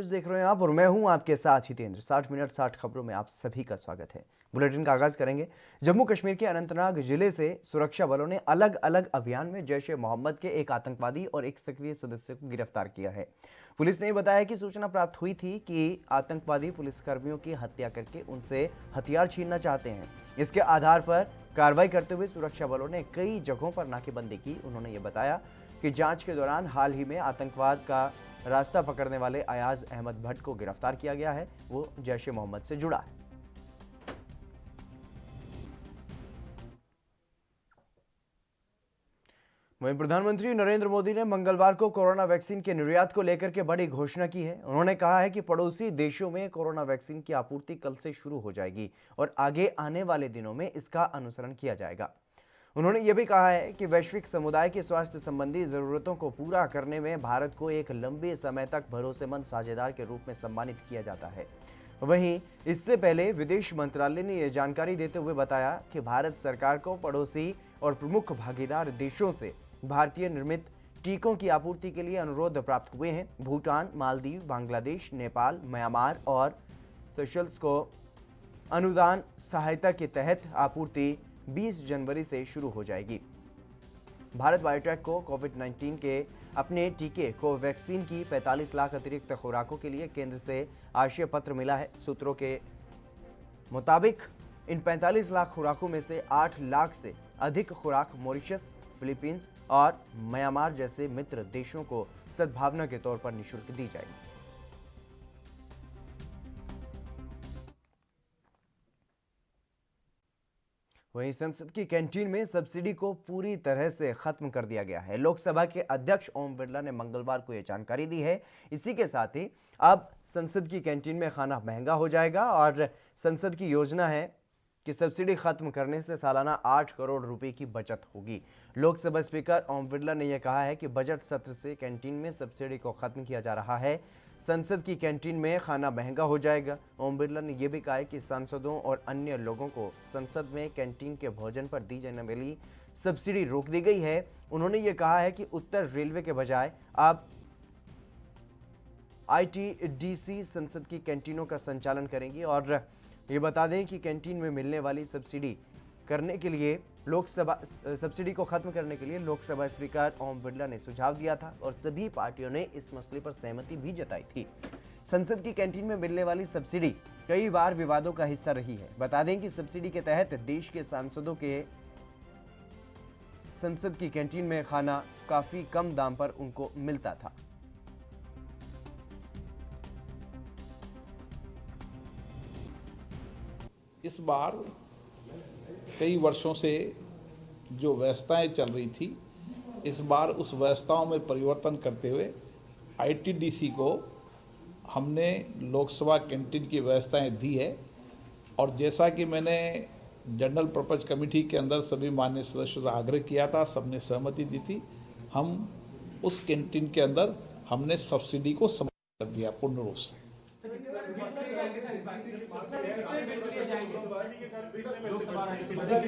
News देख रहे हैं आप और मैं हूं आपके साथ हितेंद्र। 60 मिनट 60 खबरों में आप सभी का स्वागत है। बुलेटिन का आगाज करेंगे। जम्मू कश्मीर के अनंतनाग जिले से सुरक्षा बलों ने अलग अलग अभियान में जैश-ए-मोहम्मद के एक आतंकवादी और एक सक्रिय सदस्य को गिरफ्तार किया है। पुलिस ने बताया कि सूचना प्राप्त हुई थी कि आतंकवादी पुलिसकर्मियों की हत्या करके उनसे हथियार छीनना चाहते हैं। इसके आधार पर कार्रवाई करते हुए सुरक्षा बलों ने कई जगहों पर नाकेबंदी की। उन्होंने ये बताया कि जांच के दौरान हाल ही में आतंकवाद का रास्ता पकड़ने वाले अयाज अहमद भट्ट को गिरफ्तार किया गया है। वो जैश-ए-मोहम्मद से जुड़ा है। वहीं प्रधानमंत्री नरेंद्र मोदी ने मंगलवार को कोरोना वैक्सीन के निर्यात को लेकर के बड़ी घोषणा की है। उन्होंने कहा है कि पड़ोसी देशों में कोरोना वैक्सीन की आपूर्ति कल से शुरू हो जाएगी और आगे आने वाले दिनों में इसका अनुसरण किया जाएगा। उन्होंने ये भी कहा है कि वैश्विक समुदाय की स्वास्थ्य संबंधी जरूरतों को पूरा करने में भारत को एक लंबे समय तक भरोसेमंद साझेदार के रूप में सम्मानित किया जाता है। वहीं इससे पहले विदेश मंत्रालय ने यह जानकारी देते हुए बताया कि भारत सरकार को पड़ोसी और प्रमुख भागीदार देशों से भारतीय निर्मित टीकों की आपूर्ति के लिए अनुरोध प्राप्त हुए हैं। भूटान, मालदीव, बांग्लादेश, नेपाल, म्यांमार और सेशल्स को अनुदान सहायता के तहत आपूर्ति 20 जनवरी से शुरू हो जाएगी। भारत बायोटेक को कोविड-19 के अपने टीके कोवैक्सीन की 45 लाख अतिरिक्त खुराकों के लिए केंद्र से आशय पत्र मिला है। सूत्रों के मुताबिक इन 45 लाख खुराकों में से 8 लाख से अधिक खुराक मॉरिशस, फिलीपींस और म्यांमार जैसे मित्र देशों को सद्भावना के तौर पर निःशुल्क दी जाएगी। वहीं संसद की कैंटीन में सब्सिडी को पूरी तरह से खत्म कर दिया गया है। लोकसभा के अध्यक्ष ओम बिरला ने मंगलवार को यह जानकारी दी है। इसी के साथ ही अब संसद की कैंटीन में खाना महंगा हो जाएगा और संसद की योजना है कि सब्सिडी खत्म करने से सालाना 8 करोड़ रुपए की बचत होगी। लोकसभा स्पीकर ओम बिरला ने यह कहा है कि बजट सत्र से कैंटीन में सब्सिडी को खत्म किया जा रहा है। संसद की कैंटीन में खाना महंगा हो जाएगा। ओम बिरला ने यह भी कहा है कि सांसदों और अन्य लोगों को संसद में कैंटीन के भोजन पर दी जाने वाली सब्सिडी रोक दी गई है। उन्होंने ये कहा है कि उत्तर रेलवे के बजाय अब आईटीडीसी संसद की कैंटीनों का संचालन करेंगी। और ये बता दें कि कैंटीन में मिलने वाली सब्सिडी को खत्म करने के लिए लोकसभा स्पीकर ओम बिरला ने सुझाव दिया था और सभी पार्टियों ने इस मसले पर सहमति भी जताई थी। संसद की कैंटीन में मिलने वाली सब्सिडी कई बार विवादों का हिस्सा रही है। बता दें कि सब्सिडी के तहत देश के सांसदों के संसद की कैंटीन में खाना काफी कम दाम पर उनको मिलता था। इस बार कई वर्षों से जो व्यवस्थाएं चल रही थी, इस बार उस व्यवस्थाओं में परिवर्तन करते हुए आईटीडीसी को हमने लोकसभा कैंटीन की व्यवस्थाएं दी है। और जैसा कि मैंने जनरल पर्पज कमेटी के अंदर सभी माननीय सदस्यों से आग्रह किया था, सबने सहमति दी थी, हम उस कैंटीन के अंदर हमने सब्सिडी को समाप्त कर दिया पूर्ण रूप से।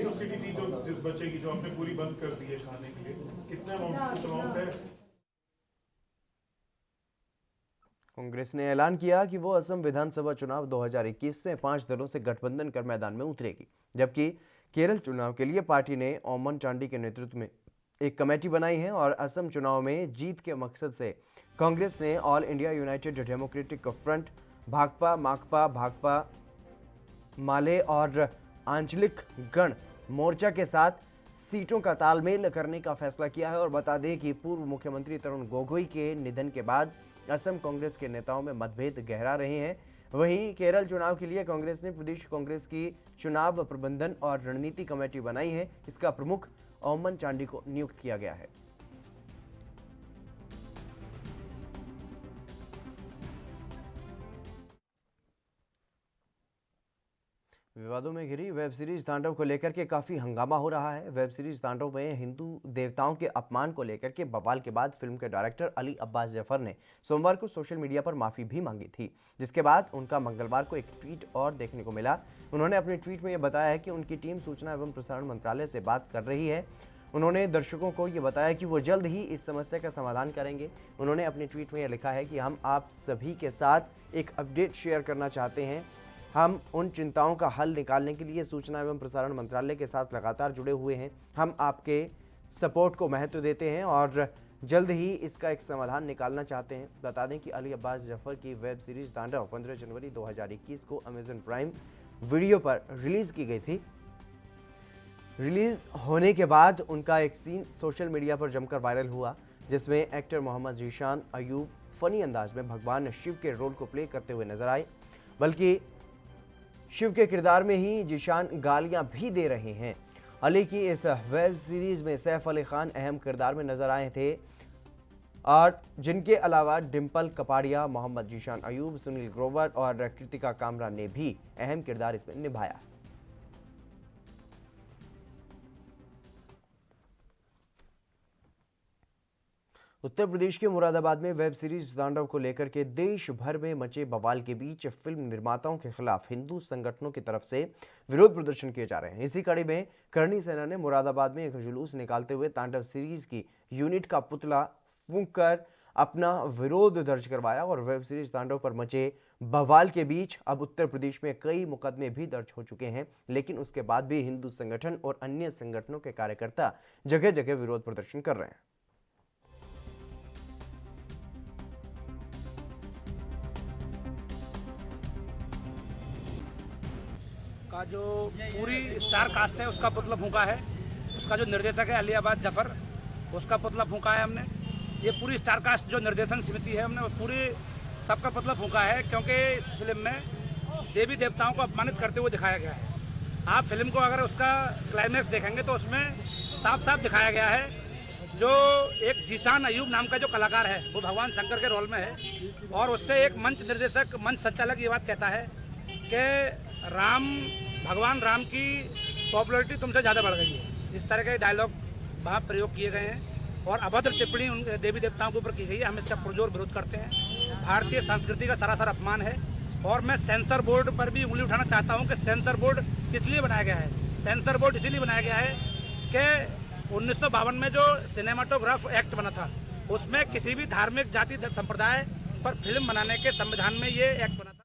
सब्सिडी थी जो जिस बच्चे की जो आपने पूरी बंद कर दी है खाने के लिए, कितना अमाउंट है? कांग्रेस ने ऐलान किया कि वो असम विधानसभा चुनाव 2021 में 5 दलों से गठबंधन कर मैदान में उतरेगी, जबकि केरल चुनाव के लिए पार्टी ने ओमन चांडी के नेतृत्व में एक कमेटी बनाई है। और असम चुनाव में जीत के मकसद से कांग्रेस ने all India United Democratic Front, Bhakpa, Makpa, Bhakpa Male और आंचलिक गण मोर्चा के साथ सीटों का तालमेल करने का फैसला किया है। और बता दें कि पूर्व मुख्यमंत्री तरुण गोगोई के निधन के बाद असम कांग्रेस के नेताओं में मतभेद गहरा रहे हैं। वहीं केरल चुनाव के लिए कांग्रेस ने प्रदेश कांग्रेस की चुनाव प्रबंधन और रणनीति कमेटी बनाई है। इसका प्रमुख ओमन चांडी को नियुक्त किया गया है। विवादों में घिरी वेब सीरीज तांडव को लेकर के काफी हंगामा हो रहा है। वेब सीरीज तांडव में हिंदू देवताओं के अपमान को लेकर के बवाल के बाद फिल्म के डायरेक्टर अली अब्बास जफर ने सोमवार को सोशल मीडिया पर माफी भी मांगी थी, जिसके बाद उनका मंगलवार को एक ट्वीट और देखने को मिला। उन्होंने अपने ट्वीट में यह बताया है कि उनकी टीम सूचना एवं प्रसारण मंत्रालय से बात कर रही है उन्होंने दर्शकों को ये बताया कि वो जल्द ही इस समस्या का समाधान करेंगे। उन्होंने अपने ट्वीट में यह लिखा है कि हम आप सभी के साथ एक अपडेट शेयर करना चाहते हैं। हम उन चिंताओं का हल निकालने के लिए सूचना एवं प्रसारण मंत्रालय के साथ लगातार जुड़े हुए हैं। हम आपके सपोर्ट को महत्व देते हैं और जल्द ही इसका एक समाधान निकालना चाहते हैं। बता दें कि अली अब्बास जफर की वेब सीरीज तांडव 15 जनवरी 2021 को अमेजन प्राइम वीडियो पर रिलीज की गई थी। रिलीज होने के बाद उनका एक सीन सोशल मीडिया पर जमकर वायरल हुआ, जिसमें एक्टर मोहम्मद जीशान अयूब फनी अंदाज में भगवान शिव के रोल को प्ले करते हुए नजर आए। बल्कि शिव के किरदार में ही जीशान गालियां भी दे रहे हैं। अली की इस वेब सीरीज में सैफ अली खान अहम किरदार में नजर आए थे और जिनके अलावा डिम्पल कपाड़िया, मोहम्मद जीशान अयूब, सुनील ग्रोवर और कृतिका कामरा ने भी अहम किरदार इसमें निभाया। उत्तर प्रदेश के मुरादाबाद में वेब सीरीज तांडव को लेकर के देश भर में मचे बवाल के बीच फिल्म निर्माताओं के खिलाफ हिंदू संगठनों की तरफ से विरोध प्रदर्शन किए जा रहे हैं। इसी कड़ी में करणी सेना ने मुरादाबाद में एक जुलूस निकालते हुए तांडव सीरीज की यूनिट का पुतला फूंककर अपना विरोध दर्ज करवाया और वेब सीरीज तांडव पर मचे बवाल के बीच अब उत्तर प्रदेश में कई मुकदमे भी दर्ज हो चुके हैं, लेकिन उसके बाद भी हिंदू संगठन और अन्य संगठनों के कार्यकर्ता जगह जगह विरोध प्रदर्शन कर रहे हैं। का जो पूरी स्टार कास्ट है उसका पुतला फूंका है। उसका जो निर्देशक है अली अब्बास जफर, उसका पुतला फूंका है हमने। ये पूरी स्टार कास्ट जो निर्देशन समिति है हमने पूरी सबका पुतला फूंका है, क्योंकि इस फिल्म में देवी देवताओं को अपमानित करते हुए दिखाया गया है। आप फिल्म को अगर उसका क्लाइमैक्स देखेंगे तो उसमें साफ साफ दिखाया गया है, जो एक जीशान अयूब नाम का जो कलाकार है वो भगवान शंकर के रोल में है और उससे एक मंच निर्देशक, मंच संचालक ये बात कहता है कि भगवान राम की पॉपुलैरिटी तुमसे ज़्यादा बढ़ गई है। इस तरह के डायलॉग वहाँ प्रयोग किए गए हैं और अभद्र टिप्पणी उन देवी देवताओं के ऊपर की गई है। हम इसका पुरजोर विरोध करते हैं। भारतीय संस्कृति का सरासर अपमान है और मैं सेंसर बोर्ड पर भी उंगली उठाना चाहता हूँ कि सेंसर बोर्ड किस लिए बनाया गया है। सेंसर बोर्ड इसीलिए बनाया गया है कि 1952 में जो सिनेमाटोग्राफ एक्ट बना था उसमें किसी भी धार्मिक जाति संप्रदाय पर फिल्म बनाने के संविधान में ये एक्ट बना था।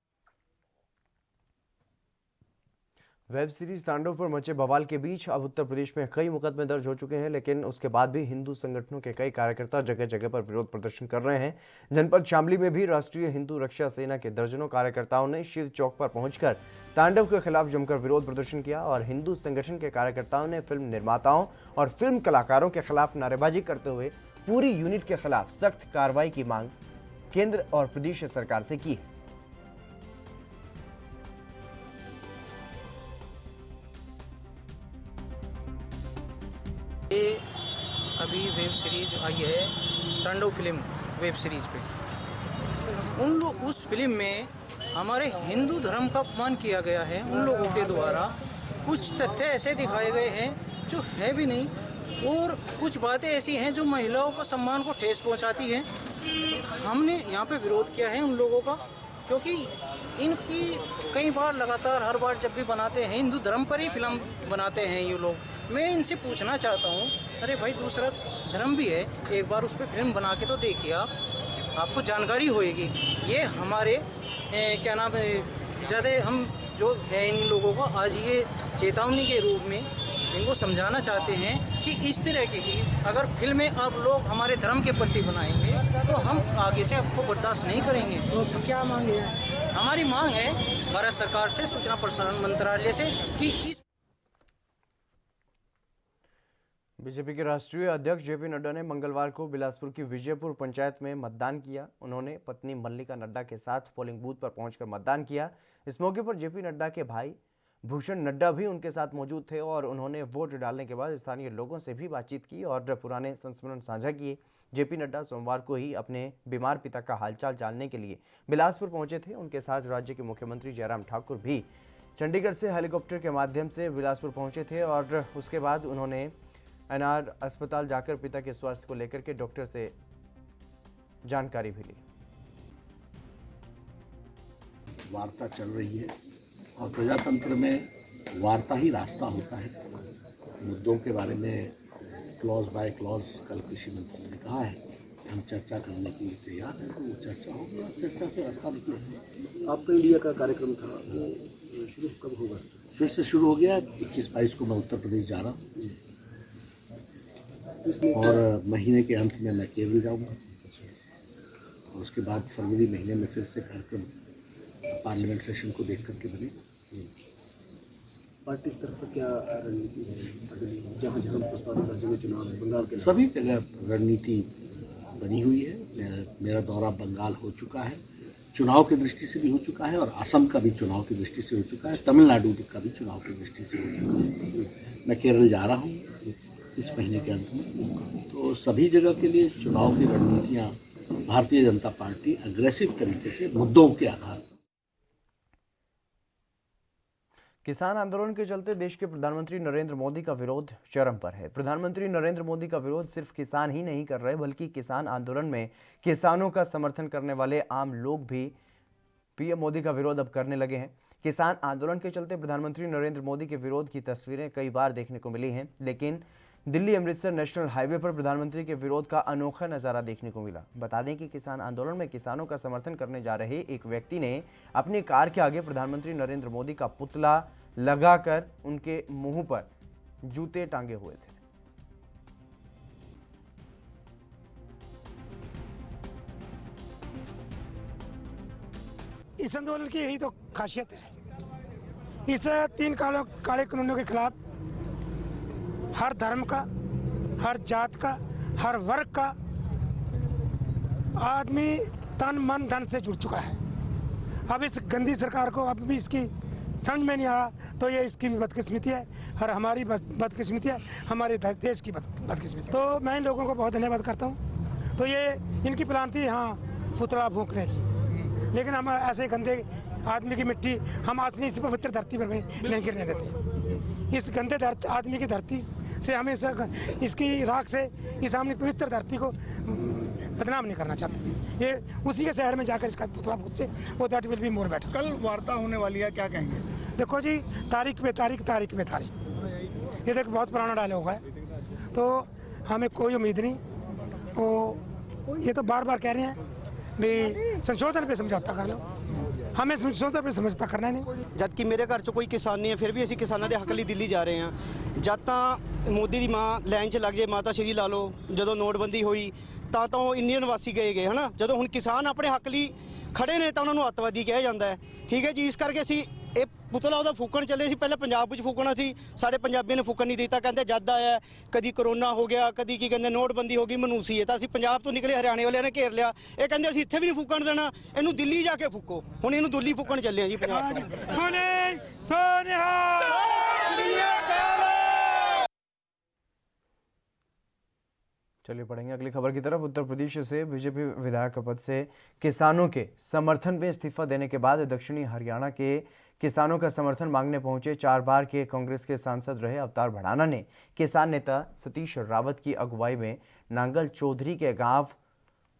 वेब सीरीज तांडव पर मचे बवाल के बीच अब उत्तर प्रदेश में कई मुकदमे दर्ज हो चुके हैं, लेकिन उसके बाद भी हिंदू संगठनों के कई कार्यकर्ता जगह जगह पर विरोध प्रदर्शन कर रहे हैं। जनपद शामली में भी राष्ट्रीय हिंदू रक्षा सेना के दर्जनों कार्यकर्ताओं ने शिव चौक पर पहुंचकर तांडव के खिलाफ जमकर विरोध प्रदर्शन किया और हिंदू संगठन के कार्यकर्ताओं ने फिल्म निर्माताओं और फिल्म कलाकारों के खिलाफ नारेबाजी करते हुए पूरी यूनिट के खिलाफ सख्त कार्रवाई की मांग केंद्र और प्रदेश सरकार से की। ये अभी वेब सीरीज आई है तांडव फिल्म वेब सीरीज पे। उन लोग उस फिल्म में हमारे हिंदू धर्म का अपमान किया गया है। उन लोगों के द्वारा कुछ तथ्य ऐसे दिखाए गए हैं जो है भी नहीं और कुछ बातें ऐसी हैं जो महिलाओं को सम्मान को ठेस पहुंचाती हैं। हमने यहाँ पे विरोध किया है उन लोगों का, क्योंकि इनकी कई बार लगातार हर बार जब भी बनाते हैं हिंदू धर्म पर ही फिल्म बनाते हैं ये लोग। मैं इनसे पूछना चाहता हूँ, अरे भाई दूसरा धर्म भी है, एक बार उस पर फिल्म बना के तो देखिए आप, आपको जानकारी होएगी। ये हमारे क्या नाम है ज़्यादा हम जो है इन लोगों को आज ये चेतावनी के रूप में इनको समझाना चाहते हैं कि इस तरह की अगर फिल्में आप लोग हमारे धर्म के प्रति बनाएंगे तो हम आगे से आपको बर्दाश्त नहीं करेंगे। तो क्या मांग है? हमारी मांग है भारत सरकार से, सूचना प्रसारण मंत्रालय से कि इस बीजेपी के राष्ट्रीय अध्यक्ष जेपी नड्डा ने मंगलवार को बिलासपुर की विजयपुर पंचायत में मतदान किया। उन्होंने पत्नी मल्लिका नड्डा के साथ पोलिंग बूथ पर पहुंचकर मतदान किया। इस मौके पर जेपी नड्डा के भाई भूषण नड्डा भी उनके साथ मौजूद थे और उन्होंने वोट डालने के बाद स्थानीय लोगों से भी बातचीत की और पुराने संस्मरण साझा किए। जेपी नड्डा सोमवार को ही अपने बीमार पिता का हालचाल जानने के लिए बिलासपुर पहुंचे थे। उनके साथ राज्य के मुख्यमंत्री जयराम ठाकुर भी चंडीगढ़ से हेलीकॉप्टर के माध्यम से बिलासपुर पहुंचे थे और उसके बाद उन्होंने एनआर अस्पताल जाकर पिता के स्वास्थ्य को लेकर के डॉक्टर से जानकारी भी ली। वार्ता चल रही है और प्रजातंत्र में वार्ता ही रास्ता होता है। मुद्दों के बारे में क्लॉज बाय क्लॉज कल कृषि मंत्री ने कहा है कि हम चर्चा करने के लिए तैयार हैं, तो वो चर्चा होगी और चर्चा से रास्ता निकलेगा। आपका इंडिया का कार्यक्रम था वो शुरू कब होगा? फिर से शुरू हो गया। 21-22 को मैं उत्तर प्रदेश जा रहा हूँ और महीने के अंत में मैं केरल जाऊँगा और उसके बाद फरवरी महीने में फिर से कार्यक्रम पार्लियामेंट सेशन को देख करके बने। पार्टी स्तर पर क्या रणनीति है अगली, जहाँ जहाँ प्रस्तावित राज्यों में चुनाव है? बंगाल के सभी जगह रणनीति बनी हुई है। मेरा दौरा बंगाल हो चुका है, चुनाव की दृष्टि से भी हो चुका है और असम का भी चुनाव की दृष्टि से हो चुका है, तमिलनाडु का भी चुनाव की दृष्टि से हो चुका है। मैं केरल जा रहा हूँ इस महीने के अंत में। तो सभी जगह के लिए चुनाव की रणनीतियाँ भारतीय जनता पार्टी अग्रेसिव तरीके से मुद्दों के आधार पर। किसान आंदोलन के चलते देश के प्रधानमंत्री नरेंद्र मोदी का विरोध चरम पर है। प्रधानमंत्री नरेंद्र मोदी का विरोध सिर्फ किसान ही नहीं कर रहे, बल्कि किसान आंदोलन में किसानों का समर्थन करने वाले आम लोग भी पीएम मोदी का विरोध अब करने लगे हैं। किसान आंदोलन के चलते प्रधानमंत्री नरेंद्र मोदी के विरोध की तस्वीरें कई बार देखने को मिली हैं, लेकिन दिल्ली अमृतसर नेशनल हाईवे पर प्रधानमंत्री के विरोध का अनोखा नजारा देखने को मिला। बता दें कि किसान आंदोलन में किसानों का समर्थन करने जा रहे एक व्यक्ति ने अपनी कार के आगे प्रधानमंत्री नरेंद्र मोदी का पुतला लगाकर उनके मुंह पर जूते टांगे हुए थे। इस आंदोलन की यही तो खासियत है। इस 3 काले कानूनों के खिलाफ हर धर्म का, हर जात का, हर वर्ग का आदमी तन मन धन से जुड़ चुका है। अब इस गंदी सरकार को अब भी इसकी समझ में नहीं आ रहा, तो ये इसकी भी बदकिस्मती है और हमारी बदकिस्मती है, हमारे देश की बदकिस्मती। तो मैं इन लोगों को बहुत धन्यवाद करता हूँ। तो ये इनकी प्लान थी हाँ पुतला फूंकने की, लेकिन हम ऐसे गंदे आदमी की मिट्टी हम अपनी इस पवित्र धरती पर नहीं गिरने देते। इस गंदे आदमी की धरती से हम इसकी राख से इस अपनी पवित्र धरती को बदनाम नहीं करना चाहते। ये उसी के शहर में जाकर इसका पुतला फूंक से वो that will be more better. कल वार्ता होने वाली है, क्या कहेंगे? देखो जी, तारीख पे तारीख, ये देख बहुत पुराना डायलॉग है, तो हमें कोई उम्मीद नहीं। तो ये तो बार बार कह रहे हैं भी संशोधन पे समझौता कर लो, हमें संशोधन पे समझौता करना नहीं। जबकि मेरे घर 'ਚ ਕੋਈ ਕਿਸਾਨ ਨਹੀਂ ਹੈ, ਫਿਰ ਵੀ ਅਸੀਂ ਕਿਸਾਨਾਂ ਦੇ ਹੱਕ ਲਈ ਦਿੱਲੀ ਜਾ ਰਹੇ ਹਾਂ। ਜਦ ਤਾਂ ਮੋਦੀ ਦੀ ਮਾਂ ਲਾਈਨ 'ਚ ਲੱਗ ਜੇ, ਮਾਤਾ ਸ਼੍ਰੀ ਲਾ ਲਓ, ਜਦੋਂ ਨੋਟਬੰਦੀ ਹੋਈ ਤਾਂ ਉਹ ਇੰਡੀਅਨ ਵਾਸੀ ਗਏ ਹਨਾ। ਜਦੋਂ ਹੁਣ ਕਿਸਾਨ ਆਪਣੇ ਹੱਕ ਲਈ ਖੜੇ ਨੇ ਤਾਂ ਉਹਨਾਂ ਨੂੰ ਅੱਤਵਾਦੀ ਕਿਹਾ ਜਾਂਦਾ ਹੈ। ਠੀਕ ਹੈ ਜੀ, ਇਸ ਕਰਕੇ ਅਸੀਂ ਇਹ ਪੁਤਲਾ ਉਹਦਾ ਫੂਕਣ ਚੱਲੇ ਸੀ। ਪਹਿਲਾਂ ਪੰਜਾਬ ਵਿੱਚ ਫੂਕਣਾ ਸੀ, ਸਾਡੇ ਪੰਜਾਬੀਆਂ ਨੇ ਫੂਕਣ ਨਹੀਂ ਦਿੱਤਾ। ਕਹਿੰਦੇ ਜਦ ਆਇਆ ਕਦੀ ਕਰੋਨਾ ਹੋ ਗਿਆ, ਕਦੀ ਕੀ ਕਹਿੰਦੇ ਨੋਟਬੰਦੀ ਹੋ ਗਈ, ਮਨੂਸੀ ਹੈ। ਤਾਂ ਅਸੀਂ ਪੰਜਾਬ ਤੋਂ ਨਿਕਲੇ, ਹਰਿਆਣੇ ਵਾਲਿਆਂ ਨੇ ਘੇਰ ਲਿਆ। ਇਹ ਕਹਿੰਦੇ ਅਸੀਂ ਇੱਥੇ ਵੀ ਨਹੀਂ ਫੂਕਣ ਦੇਣਾ, ਇਹਨੂੰ ਦਿੱਲੀ ਜਾ ਕੇ ਫੂਕੋ। ਹੁਣ ਇਹਨੂੰ ਦਿੱਲੀ ਫੂਕਣ ਚੱਲੇ ਆ ਜੀ ਪੰਜਾਬ ਤੋਂ। चलिए पढ़ेंगे अगली खबर की तरफ। उत्तर प्रदेश से बीजेपी विधायक पद से किसानों के समर्थन में इस्तीफा देने के बाद दक्षिणी हरियाणा के किसानों का समर्थन मांगने पहुंचे 4 बार के कांग्रेस के सांसद रहे अवतार भड़ाना ने किसान नेता सतीश रावत की अगुवाई में नांगल चौधरी के गांव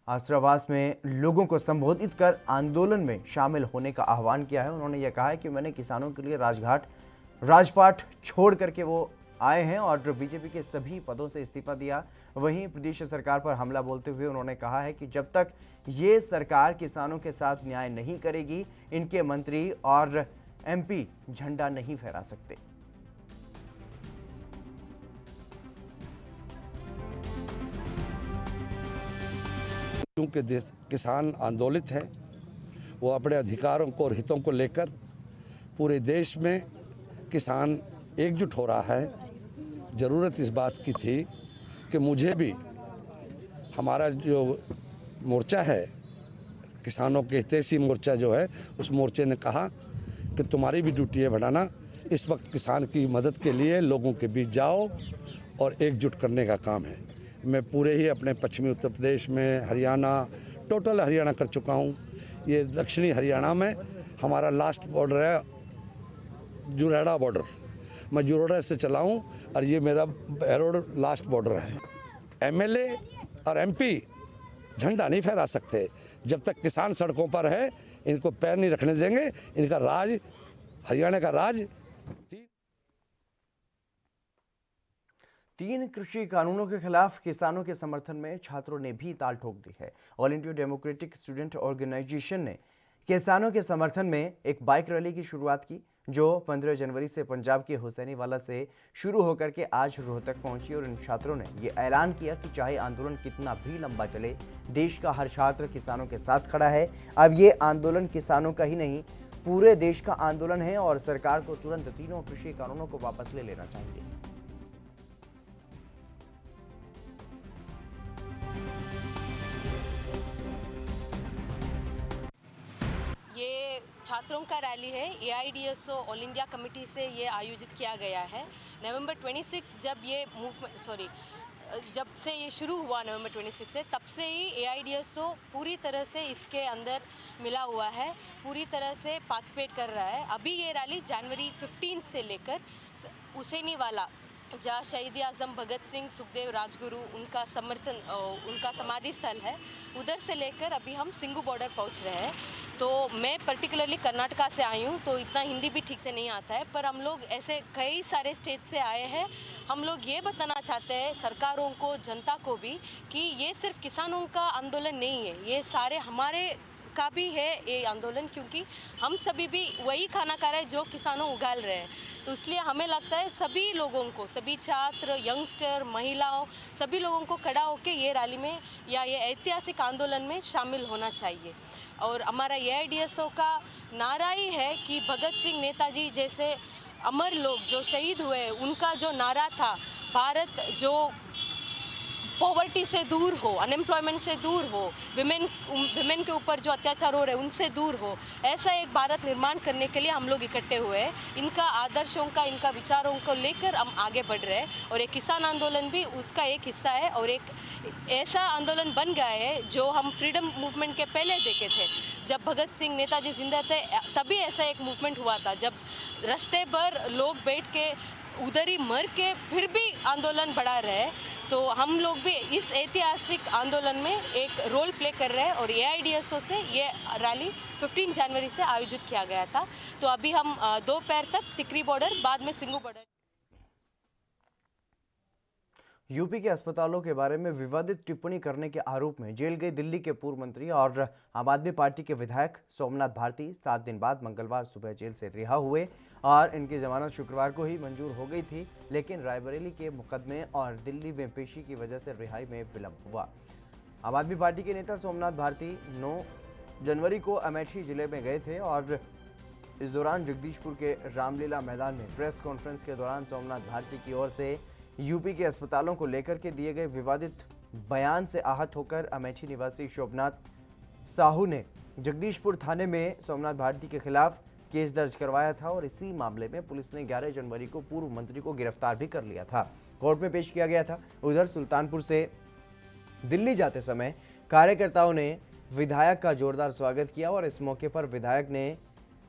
आश्रावास में लोगों को संबोधित कर आंदोलन में शामिल होने का आह्वान किया है। उन्होंने यह कहा है कि मैंने किसानों के लिए राजपाट छोड़ करके वो आए हैं और जो बीजेपी के सभी पदों से इस्तीफा दिया। वहीं प्रदेश सरकार पर हमला बोलते हुए उन्होंने कहा है कि जब तक ये सरकार किसानों के साथ न्याय नहीं करेगी, इनके मंत्री और एमपी झंडा नहीं फहरा सकते। क्योंकि किसान आंदोलित है, वो अपने अधिकारों को और हितों को लेकर पूरे देश में किसान एकजुट हो रहा है। ज़रूरत इस बात की थी कि मुझे भी हमारा जो मोर्चा है, किसानों के हितैषी मोर्चा जो है, उस मोर्चे ने कहा कि तुम्हारी भी ड्यूटी है भड़ाना, इस वक्त किसान की मदद के लिए लोगों के बीच जाओ और एकजुट करने का काम है। मैं पूरे ही अपने पश्चिमी उत्तर प्रदेश में, हरियाणा, टोटल हरियाणा कर चुका हूँ। ये दक्षिणी हरियाणा में हमारा लास्ट बॉर्डर है जुरेड़ा बॉर्डर। मैं जुरेड़ा से चला हूँ और ये मेरा बहरोड लास्ट बॉर्डर है। एमएलए और एमपी झंडा नहीं फहरा सकते जब तक किसान सड़कों पर है। इनको पैर नहीं रखने देंगे। इनका राज, हरियाणा का राज 3 कृषि कानूनों के खिलाफ किसानों के समर्थन में छात्रों ने भी ताल ठोक दी है। All India Democratic Student Organisation ने किसानों के समर्थन में एक बाइक रैली की शुरुआत की, जो 15 जनवरी से पंजाब के हुसैनीवाला से शुरू होकर के आज रोहतक पहुंची। और इन छात्रों ने ये ऐलान किया कि चाहे आंदोलन कितना भी लंबा चले, देश का हर छात्र किसानों के साथ खड़ा है। अब ये आंदोलन किसानों का ही नहीं, पूरे देश का आंदोलन है और सरकार को तुरंत 3 कृषि कानूनों को वापस ले लेना चाहिए। ये छात्रों का रैली है। AIDSO ऑल इंडिया कमेटी से ये आयोजित किया गया है। नवंबर 26 जब से ये शुरू हुआ, नवंबर 26 से, तब से ही AIDSO पूरी तरह से इसके अंदर मिला हुआ है, पूरी तरह से पार्टिसिपेट कर रहा है। अभी ये रैली जनवरी 15 से लेकर हुसैनीवाला, जहाँ शहीद आज़म भगत सिंह, सुखदेव, राजगुरु उनका समाधि स्थल है, उधर से लेकर अभी हम सिंगू बॉर्डर पहुंच रहे हैं। तो मैं पर्टिकुलरली कर्नाटका से आई हूँ, तो इतना हिंदी भी ठीक से नहीं आता है, पर हम लोग ऐसे कई सारे स्टेट से आए हैं। हम लोग ये बताना चाहते हैं सरकारों को, जनता को भी, कि ये सिर्फ किसानों का आंदोलन नहीं है, ये सारे हमारे का भी है ये आंदोलन, क्योंकि हम सभी भी वही खाना खा रहे हैं जो किसानों उगाल रहे हैं। तो इसलिए हमें लगता है सभी लोगों को, सभी छात्र, यंगस्टर, महिलाओं, सभी लोगों को खड़ा होकर ये रैली में या ये ऐतिहासिक आंदोलन में शामिल होना चाहिए। और हमारा AIDSO का नारा ही है कि भगत सिंह, नेताजी जैसे अमर लोग जो शहीद हुए, उनका जो नारा था, भारत जो पॉवर्टी से दूर हो, अनएम्प्लॉयमेंट से दूर हो, विमेन के ऊपर जो अत्याचार हो रहे हैं उनसे दूर हो, ऐसा एक भारत निर्माण करने के लिए हम लोग इकट्ठे हुए हैं। इनका आदर्शों का, इनका विचारों को लेकर हम आगे बढ़ रहे हैं। और एक किसान आंदोलन भी उसका एक हिस्सा है, और एक ऐसा आंदोलन बन गया है जो हम फ्रीडम मूवमेंट के पहले देखे थे। जब भगत सिंह, नेताजी जिंदा थे, तभी ऐसा एक मूवमेंट हुआ था, जब रास्ते पर लोग बैठ के उधर ही मर के फिर भी आंदोलन बढ़ा रहे हैं। तो हम लोग भी इस ऐतिहासिक आंदोलन में एक रोल प्ले कर रहे हैं। और AIDSO से ये रैली 15 जनवरी से आयोजित किया गया था। तो अभी हम दोपहर तक तिकरी बॉर्डर, बाद में सिंगू बॉर्डर। यूपी के अस्पतालों के बारे में विवादित टिप्पणी करने के आरोप में जेल गए दिल्ली के पूर्व मंत्री और आम आदमी पार्टी के विधायक सोमनाथ भारती 7 दिन बाद मंगलवार सुबह जेल से रिहा हुए और इनकी जमानत शुक्रवार को ही मंजूर हो गई थी, लेकिन रायबरेली के मुकदमे और दिल्ली में पेशी की वजह से रिहाई में विलंब हुआ। आम आदमी पार्टी के नेता सोमनाथ भारती 9 जनवरी को अमेठी जिले में गए थे और इस दौरान जगदीशपुर के रामलीला मैदान में प्रेस कॉन्फ्रेंस के दौरान सोमनाथ भारती की ओर से यूपी के अस्पतालों को लेकर के दिए गए विवादित बयान से आहत होकर अमेठी निवासी शोभनाथ साहू ने जगदीशपुर थाने में सोमनाथ भारती के खिलाफ केस दर्ज करवाया था और इसी मामले में पुलिस ने 11 जनवरी को पूर्व मंत्री को गिरफ्तार भी कर लिया था, कोर्ट में पेश किया गया था। उधर सुल्तानपुर से दिल्ली जाते समय कार्यकर्ताओं ने विधायक का जोरदार स्वागत किया और इस मौके पर विधायक ने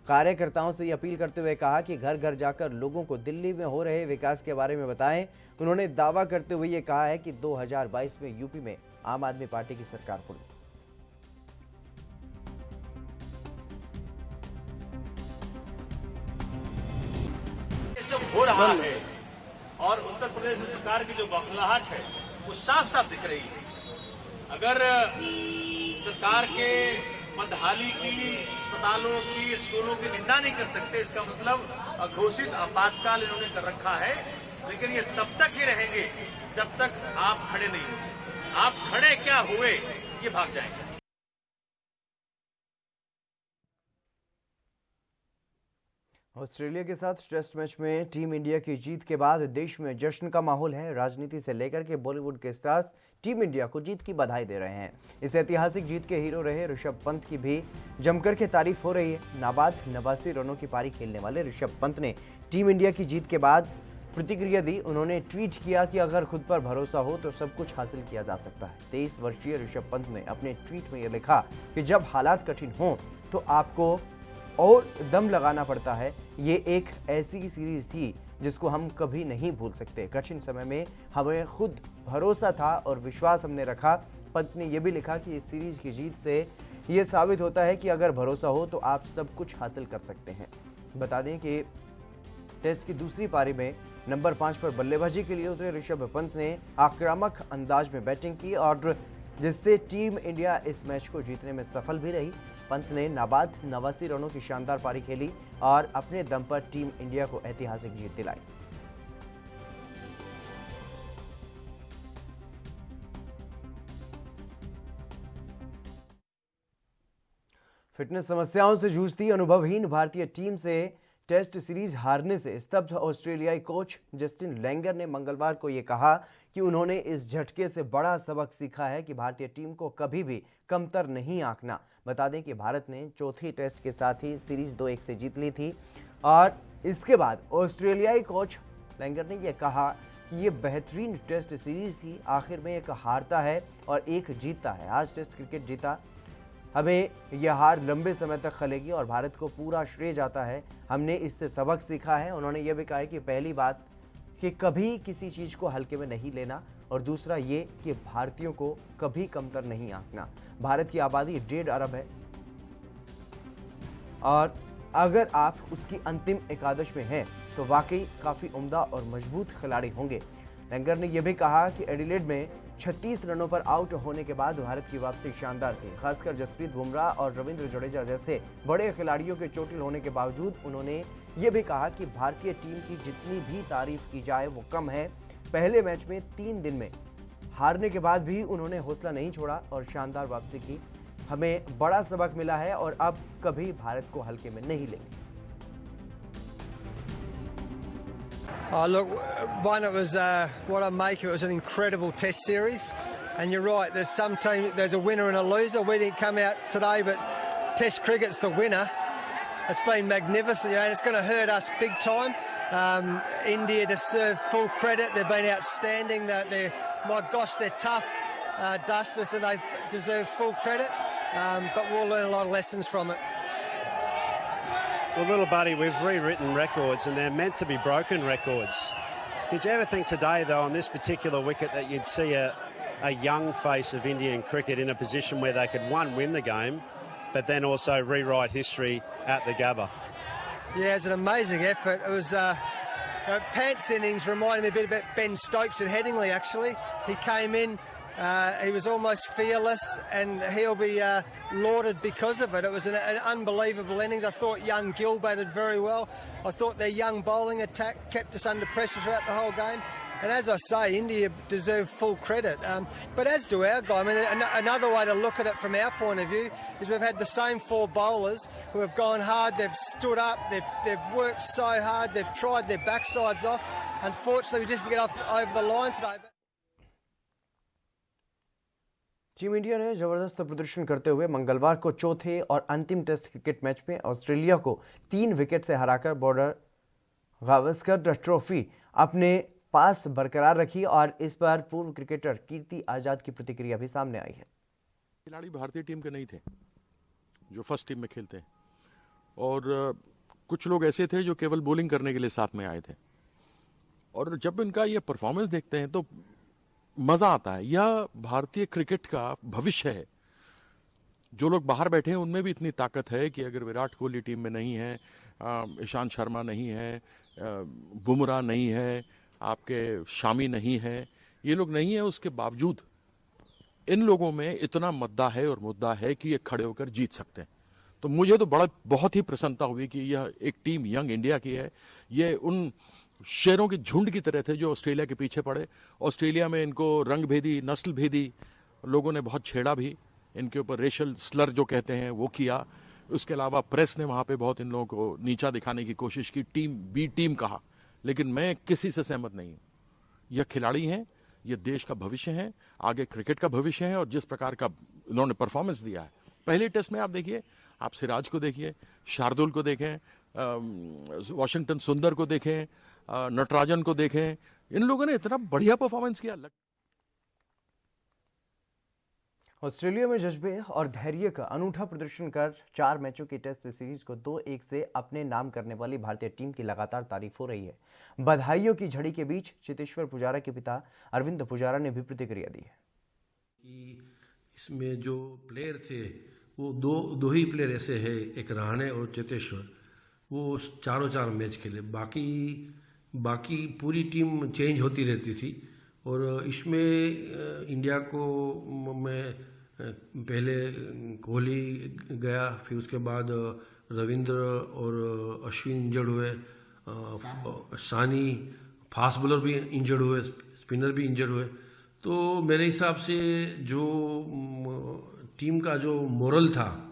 कार्यकर्ताओं से अपील करते हुए कहा कि घर घर जाकर लोगों को दिल्ली में हो रहे विकास के बारे में बताएं। उन्होंने दावा करते हुए ये कहा है कि 2022 में यूपी में आम आदमी पार्टी की सरकार होगी। ये सब हो रहा है और उत्तर प्रदेश सरकार की जो बौखलाहट है वो साफ साफ दिख रही है। अगर सरकार के बदहाली की, अस्पतालों की, स्कूलों की निंदा नहीं कर सकते, इसका मतलब अघोषित आपातकाल इन्होंने कर रखा है। लेकिन ये तब तक ही रहेंगे जब तक आप खड़े नहीं होंगे। आप खड़े क्या हुए, ये भाग जाएंगे। ऑस्ट्रेलिया के साथ टेस्ट मैच में टीम इंडिया की जीत के बाद देश में जश्न का माहौल है। राजनीति से लेकर के बॉलीवुड के स्टार्स टीम इंडिया को जीत की बधाई दे रहे हैं। इस ऐतिहासिक जीत के हीरो रहे ऋषभ पंत की भी जमकर के तारीफ हो रही है। नाबाद 89 रनों की पारी खेलने वाले ऋषभ पंत ने टीम इंडिया की जीत के बाद प्रतिक्रिया दी। उन्होंने ट्वीट किया कि अगर खुद पर भरोसा हो तो सब कुछ हासिल किया जा सकता है। 23 वर्षीय ऋषभ पंत ने अपने ट्वीट में यह लिखा कि जब हालात कठिन हों तो आपको और दम लगाना पड़ता है। ये एक ऐसी सीरीज थी जिसको हम कभी नहीं भूल सकते। कठिन समय में हमें खुद भरोसा था और विश्वास हमने रखा। पंत ने यह भी लिखा कि इस सीरीज की जीत से ये साबित होता है कि अगर भरोसा हो तो आप सब कुछ हासिल कर सकते हैं। बता दें कि टेस्ट की दूसरी पारी में नंबर 5 पर बल्लेबाजी के लिए उतरे ऋषभ पंत ने आक्रामक अंदाज में बैटिंग की और जिससे टीम इंडिया इस मैच को जीतने में सफल भी रही। पंत ने नाबाद 89 रनों की शानदार पारी खेली और अपने दम पर टीम इंडिया को ऐतिहासिक जीत दिलाई। फिटनेस समस्याओं से जूझती अनुभवहीन भारतीय टीम से टेस्ट सीरीज हारने से स्तब्ध ऑस्ट्रेलियाई कोच जस्टिन लैंगर ने मंगलवार को यह कहा कि उन्होंने इस झटके से बड़ा सबक सीखा है कि भारतीय टीम को कभी भी कमतर नहीं आंकना। बता दें कि भारत ने चौथी टेस्ट के साथ ही सीरीज 2-1 से जीत ली थी और इसके बाद ऑस्ट्रेलियाई कोच लैंगर ने यह कहा कि ये बेहतरीन टेस्ट सीरीज थी। आखिर में एक हारता है और एक जीतता है। आज टेस्ट क्रिकेट जीता, हमें यह हार लंबे समय तक खलेगी और भारत को पूरा श्रेय जाता है। हमने इससे सबक सीखा है। उन्होंने यह भी कहा कि पहली बात कि कभी किसी चीज़ को हल्के में नहीं लेना और दूसरा ये कि भारतीयों को कभी कमतर नहीं आंकना। भारत की आबादी 1.5 अरब है और अगर आप उसकी अंतिम एकादश में हैं तो वाकई काफ़ी उम्दा और मजबूत खिलाड़ी होंगे। लैंगर ने यह भी कहा कि एडिलेड में 36 रनों पर आउट होने के बाद भारत की वापसी शानदार थी। खासकर जसप्रीत बुमराह और रविंद्र जडेजा जैसे बड़े खिलाड़ियों के चोटिल होने के बावजूद उन्होंने ये भी कहा कि भारतीय टीम की जितनी भी तारीफ की जाए वो कम है। पहले मैच में 3 दिन में हारने के बाद भी उन्होंने हौसला नहीं छोड़ा और शानदार वापसी की। हमें बड़ा सबक मिला है और अब कभी भारत को हल्के में नहीं लेंगे। Oh, look, one, it was what I make. It was an incredible test series, and you're right. There's some team, there's a winner and a loser. We didn't come out today, but Test cricket's the winner. It's been magnificent, and it's going to hurt us big time. India deserve full credit. They've been outstanding. My gosh, they're tough dusters, and they deserve full credit. But we'll learn a lot of lessons from it. Well, little buddy, we've rewritten records and they're meant to be broken records. Did you ever think today, though, on this particular wicket that you'd see a young face of Indian cricket in a position where they could, one, win the game, but then also rewrite history at the Gabba? Yeah, it was an amazing effort. It was Pant's innings reminded me a bit about Ben Stokes at Headingley, actually. He came in, he was almost fearless, and he'll be lauded because of it. It was an unbelievable innings. I thought young Gill batted very well. I thought their young bowling attack kept us under pressure throughout the whole game. And as I say, India deserve full credit. But as do our guy. I mean, another way to look at it from our point of view is we've had the same 4 bowlers who have gone hard, they've stood up, they've worked so hard, they've tried their backsides off. Unfortunately, we just didn't get over the line today. Team India ने जबरदस्त प्रदर्शन करते हुए मंगलवार को चौथे और अंतिम टेस्ट क्रिकेट मैच में ऑस्ट्रेलिया को 3 विकेट से हराकर बॉर्डर गावस्कर ट्रॉफी अपने पास बरकरार रखी और इस पर पूर्व क्रिकेटर कीर्ति आजाद की प्रतिक्रिया भी सामने आई है। खिलाड़ी भारतीय टीम के नहीं थे जो फर्स्ट टीम में खेलते हैं और कुछ लोग ऐसे थे जो केवल बॉलिंग करने के लिए साथ में आए थे और जब इनका ये परफॉर्मेंस देखते हैं तो मजा आता है। यह भारतीय क्रिकेट का भविष्य है। जो लोग बाहर बैठे हैं उनमें भी इतनी ताकत है कि अगर विराट कोहली टीम में नहीं है, ईशांत शर्मा नहीं है, बुमराह नहीं है, आपके शामी नहीं है, ये लोग नहीं है, उसके बावजूद इन लोगों में इतना मुद्दा है कि ये खड़े होकर जीत सकते हैं। तो मुझे तो बहुत ही प्रसन्नता हुई कि यह एक टीम यंग इंडिया की है। ये उन शेरों के झुंड की तरह थे जो ऑस्ट्रेलिया के पीछे पड़े। ऑस्ट्रेलिया में इनको रंग भेदी, नस्ल भेदी लोगों ने बहुत छेड़ा भी, इनके ऊपर रेशल स्लर जो कहते हैं वो किया। उसके अलावा प्रेस ने वहाँ पे बहुत इन लोगों को नीचा दिखाने की कोशिश की, टीम बी टीम कहा, लेकिन मैं किसी से सहमत नहीं हूँ। यह खिलाड़ी हैं, ये देश का भविष्य है, आगे क्रिकेट का भविष्य है और जिस प्रकार का इन्होंने परफॉर्मेंस दिया है पहले टेस्ट में, आप देखिए, आप सिराज को देखिए, शार्दुल को देखें, वॉशिंगटन सुंदर को देखें, नटराजन को देखें, इन लोगों ने इतना बढ़िया परफॉर्मेंस किया। ऑस्ट्रेलिया में जज्बे और धैर्य का अनूठा प्रदर्शन कर 4 मैचों की टेस्ट सीरीज को 2-1 से अपने नाम करने वाली भारतीय टीम की लगातार तारीफ हो रही है। बधाइयों की झड़ी के बीच चेतेश्वर पुजारा के पिता अरविंद पुजारा ने भी प्रतिक्रिया दी है। इसमें जो प्लेयर थे वो दो ही प्लेयर ऐसे हैं, एक रहाणे और चेतेश्वर, वो चारों चार मैच खेले। बाकी पूरी टीम चेंज होती रहती थी और इसमें इंडिया को मैं पहले कोहली गया, फिर उसके बाद रविंद्र और अश्विन इंजर्ड हुए, सानी फास्ट बॉलर भी इंजर्ड हुए, स्पिनर भी इंजर्ड हुए। तो मेरे हिसाब से जो टीम का जो मोरल था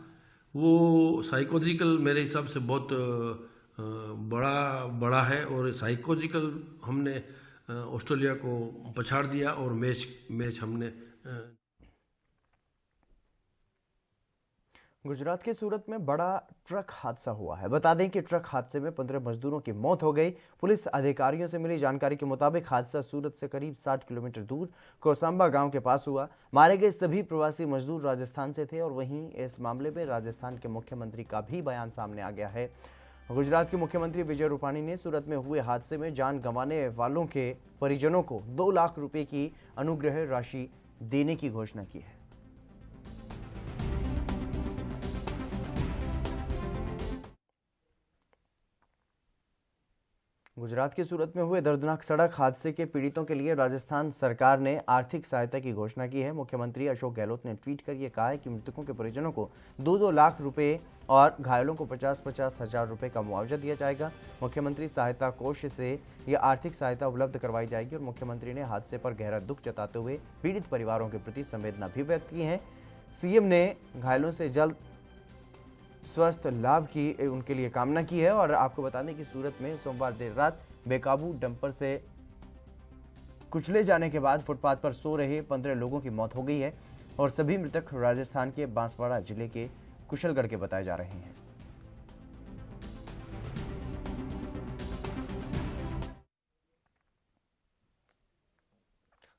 वो साइकोलॉजिकल मेरे हिसाब से बहुत बड़ा है और साइकोलॉजिकल हमने ऑस्ट्रेलिया को पछाड़ दिया और मैच हमने। गुजरात के सूरत में बड़ा ट्रक हादसा हुआ है। बता दें कि ट्रक हादसे में 15 मजदूरों की मौत हो गई। पुलिस अधिकारियों से मिली जानकारी के मुताबिक हादसा सूरत से करीब 60 किलोमीटर दूर कोसांबा गांव के पास हुआ। मारे गए सभी प्रवासी मजदूर राजस्थान से थे और वहीं इस मामले में राजस्थान के मुख्यमंत्री का भी बयान सामने आ गया है। गुजरात के मुख्यमंत्री विजय रूपाणी ने सूरत में हुए हादसे में जान गंवाने वालों के परिजनों को 2 लाख रुपए की अनुग्रह राशि देने की घोषणा की है। गुजरात के सूरत में हुए दर्दनाक सड़क हादसे के पीड़ितों के लिए राजस्थान सरकार ने आर्थिक सहायता की घोषणा की है। मुख्यमंत्री अशोक गहलोत ने ट्वीट कर यह कहा है कि मृतकों के परिजनों को 2-2 लाख रुपए और घायलों को 50-50 हजार रुपए का मुआवजा दिया जाएगा। मुख्यमंत्री सहायता कोष से यह आर्थिक सहायता उपलब्ध करवाई जाएगी और मुख्यमंत्री ने हादसे पर गहरा दुख जताते हुए पीड़ित परिवारों के प्रति संवेदना भी व्यक्त की है। सीएम ने घायलों से जल्द स्वस्थ लाभ की उनके लिए कामना की है। और आपको बता दें कि सूरत में सोमवार देर रात बेकाबू डंपर से कुचले जाने के बाद फुटपाथ पर सो रहे 15 लोगों की मौत हो गई है और सभी मृतक राजस्थान के बांसवाड़ा जिले के कुशलगढ़ के बताए जा रहे हैं।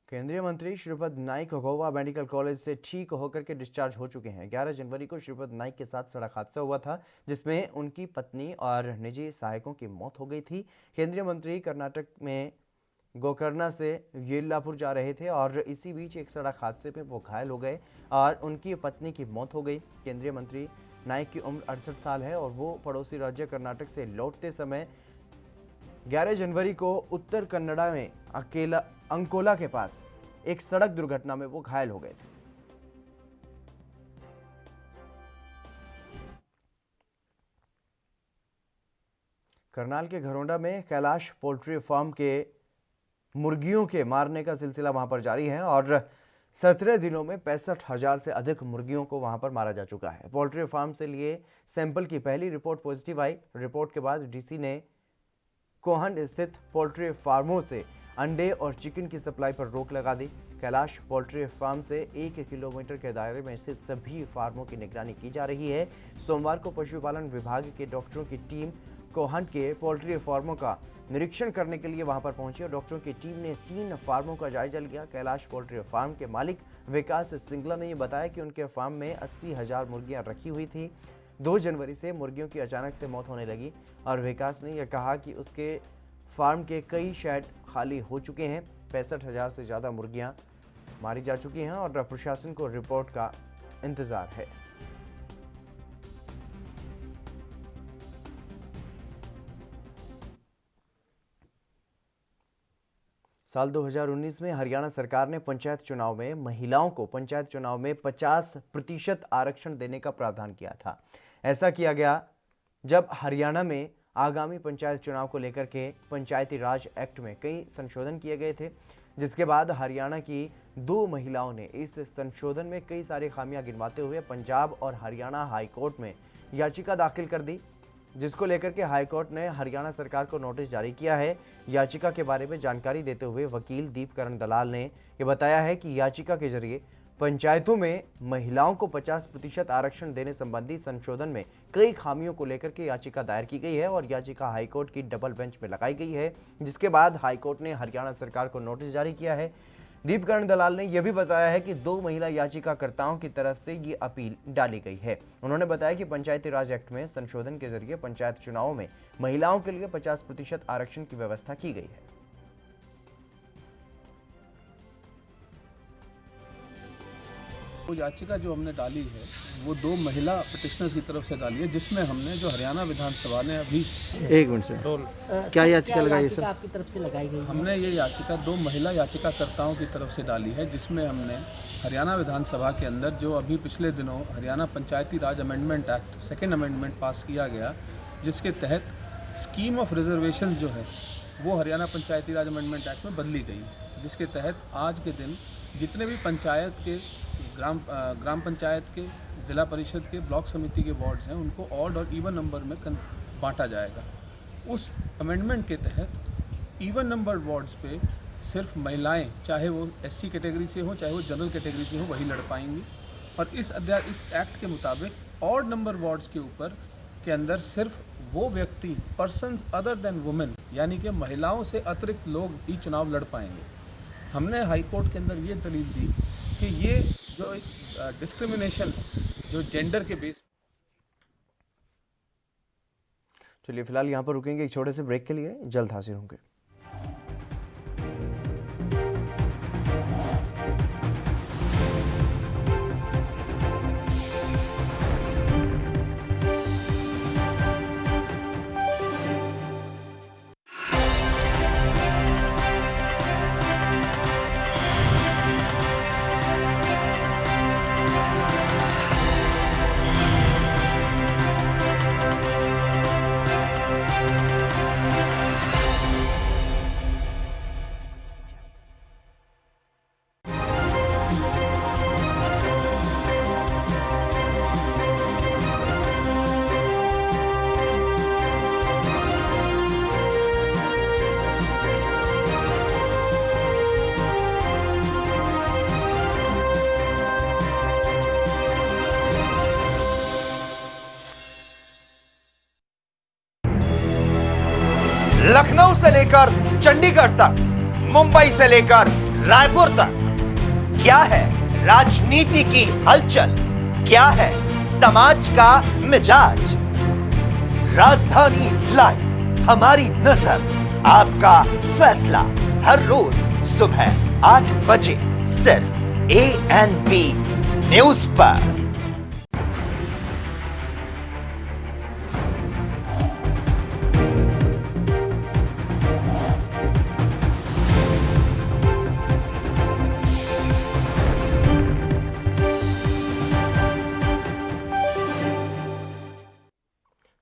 केंद्रीय मंत्री श्रीपद नाइक गोवा मेडिकल कॉलेज से ठीक होकर के डिस्चार्ज हो चुके हैं। 11 जनवरी को श्रीपद नाइक के साथ सड़क हादसा हुआ था जिसमें उनकी पत्नी और निजी सहायकों की मौत हो गई थी। केंद्रीय मंत्री कर्नाटक में गोकर्णा से येल्लापुर जा रहे थे और इसी बीच एक सड़क हादसे में वो घायल हो गए और उनकी पत्नी की मौत हो गई। केंद्रीय मंत्री नाइक की उम्र 68 साल है और वो पड़ोसी राज्य कर्नाटक से लौटते समय 11 जनवरी को उत्तर कन्नड़ा में अंकोला के पास एक सड़क दुर्घटना में वो घायल हो गए थे। करनाल के घरोंडा में कैलाश पोल्ट्री फार्म के मुर्गियों के मारने का सिलसिला वहां पर जारी है और 17 दिनों में 65,000 से अधिक मुर्गियों को वहां पर मारा जा चुका है। पोल्ट्री फार्म से लिए सैंपल की पहली रिपोर्ट पॉजिटिव आई। रिपोर्ट के बाद डीसी ने कोहंड स्थित पोल्ट्री फार्मों से अंडे और चिकन की सप्लाई पर रोक लगा दी। कैलाश पोल्ट्री फार्म से 1 किलोमीटर के दायरे में स्थित सभी फार्मों की निगरानी की जा रही है। सोमवार को पशुपालन विभाग के डॉक्टरों की टीम कोहंड के पोल्ट्री फार्मों का निरीक्षण करने के लिए वहां पर पहुंची और डॉक्टरों की टीम ने 3 फार्मों का जायजा लिया। कैलाश पोल्ट्री फार्म के मालिक विकास सिंगला ने यह बताया कि उनके फार्म में 80,000 मुर्गियां रखी हुई थी। 2 जनवरी से मुर्गियों की अचानक से मौत होने लगी और विकास ने यह कहा कि उसके फार्म के कई शेड खाली हो चुके हैं। 65,000 से ज़्यादा मुर्गियां मारी जा चुकी हैं और प्रशासन को रिपोर्ट का इंतजार है। साल 2019 में हरियाणा सरकार ने पंचायत चुनाव में महिलाओं को पंचायत चुनाव में 50% आरक्षण देने का प्रावधान किया था। ऐसा किया गया जब हरियाणा में आगामी पंचायत चुनाव को लेकर के पंचायती राज एक्ट में कई संशोधन किए गए थे, जिसके बाद हरियाणा की 2 महिलाओं ने इस संशोधन में कई सारी खामियां गिनवाते हुए पंजाब और हरियाणा हाईकोर्ट में याचिका दाखिल कर दी, जिसको लेकर के हाईकोर्ट ने हरियाणा सरकार को नोटिस जारी किया है। याचिका के बारे में जानकारी देते हुए वकील दीपकरण दलाल ने यह बताया है कि याचिका के जरिए पंचायतों में महिलाओं को 50% आरक्षण देने संबंधी संशोधन में कई खामियों को लेकर के याचिका दायर की गई है और याचिका हाईकोर्ट की डबल बेंच में लगाई गई है, जिसके बाद हाईकोर्ट ने हरियाणा सरकार को नोटिस जारी किया है। दीपकरण दलाल ने यह भी बताया है कि 2 महिला याचिकाकर्ताओं की तरफ से ये अपील डाली गई है। उन्होंने बताया कि पंचायती राज एक्ट में संशोधन के जरिए पंचायत चुनावों में महिलाओं के लिए 50% आरक्षण की व्यवस्था की गई है। वो याचिका जो हमने डाली है वो 2 महिला पिटिशनर्स की तरफ से डाली है, जिसमें हमने जो हरियाणा विधानसभा ने अभी एक मिनट से क्या याचिका लगाई है सर? आपकी तरफ से लगाई गई? हमने ये याचिका 2 महिला याचिकाकर्ताओं की तरफ से डाली है, जिसमें हमने हरियाणा विधानसभा के अंदर जो अभी पिछले दिनों हरियाणा पंचायती राज अमेंडमेंट एक्ट 2nd अमेंडमेंट पास किया गया, जिसके तहत स्कीम ऑफ रिजर्वेशन जो है वो हरियाणा पंचायती राज अमेंडमेंट एक्ट में बदली गई, जिसके तहत आज के दिन जितने भी पंचायत के ग्राम पंचायत के, ज़िला परिषद के, ब्लॉक समिति के वार्ड्स हैं, उनको ऑड और इवन नंबर में बांटा जाएगा। उस अमेंडमेंट के तहत इवन नंबर वार्ड्स पे सिर्फ महिलाएं, चाहे वो SC कैटेगरी से हो चाहे वो जनरल कैटेगरी से हो, वही लड़ पाएंगी। और इस एक्ट के मुताबिक ऑड नंबर वार्ड्स के ऊपर के अंदर सिर्फ वो व्यक्ति, पर्सन्स अदर देन वुमेन, यानी कि महिलाओं से अतिरिक्त लोग ही चुनाव लड़ पाएंगे। हमने हाई कोर्ट के अंदर ये दलील दी कि ये जो एक डिस्क्रिमिनेशन है जो जेंडर के बेस। चलिए फिलहाल यहाँ पर रुकेंगे एक छोटे से ब्रेक के लिए, जल्द हाजिर होंगे। लखनऊ से लेकर चंडीगढ़ तक, मुंबई से लेकर रायपुर तक, क्या है राजनीति की हलचल, क्या है समाज का मिजाज। राजधानी लाइव, हमारी नजर, आपका फैसला, हर रोज सुबह 8 बजे सिर्फ ANP न्यूज पर।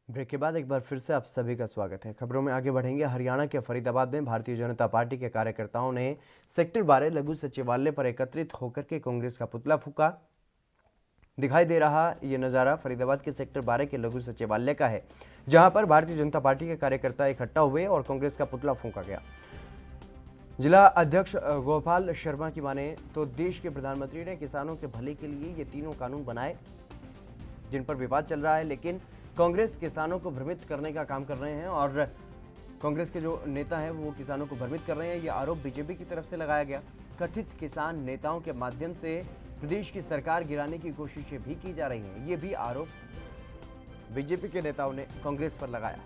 ब्रेक के बाद एक बार फिर से आप सभी का स्वागत है। खबरों में आगे बढ़ेंगे। हरियाणा के फरीदाबाद में भारतीय जनता पार्टी के कार्यकर्ताओं ने सेक्टर 12 लघु सचिवालय पर एकत्रित होकर के कांग्रेस का पुतला फूंका। दिखाई दे रहा ये नज़ारा फरीदाबाद के सेक्टर 12 के लघु सचिवालय का है, जहां पर भारतीय जनता पार्टी के कार्यकर्ता इकट्ठा हुए और कांग्रेस का पुतला फूंका गया। जिला अध्यक्ष गोपाल शर्मा की माने तो देश के प्रधानमंत्री ने किसानों के भले के लिए ये तीनों कानून बनाए जिन पर विवाद चल रहा है, लेकिन कांग्रेस किसानों को भ्रमित करने का काम कर रहे हैं और कांग्रेस के जो नेता हैं वो किसानों को भ्रमित कर रहे हैं। ये आरोप बीजेपी की तरफ से लगाया गया। कथित किसान नेताओं के माध्यम से प्रदेश की सरकार गिराने की कोशिशें भी की जा रही हैं। ये भी आरोप बीजेपी के नेताओं ने कांग्रेस पर लगाया।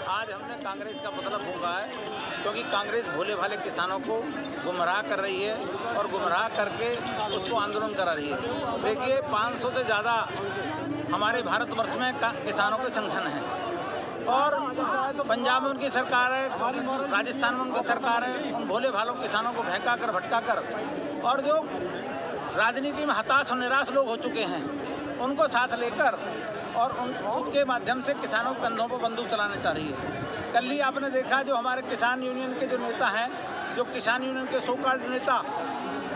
आज हमने कांग्रेस का पुतला फूंका है क्योंकि कांग्रेस भोले भाले किसानों को गुमराह कर रही है और गुमराह करके उसको आंदोलन करा रही है। देखिए 500 से ज़्यादा हमारे भारतवर्ष में किसानों के संगठन हैं और पंजाब में उनकी सरकार है, राजस्थान में उनकी सरकार है। उन भोले भालों किसानों को बहका कर भटका कर और जो राजनीति में हताश और निराश लोग हो चुके हैं उनको साथ लेकर और उसके माध्यम से किसानों के कंधों पर बंदूक चलाने चाह रही है। कल ही आपने देखा जो हमारे किसान यूनियन के जो नेता हैं, जो किसान यूनियन के सो कॉल्ड नेता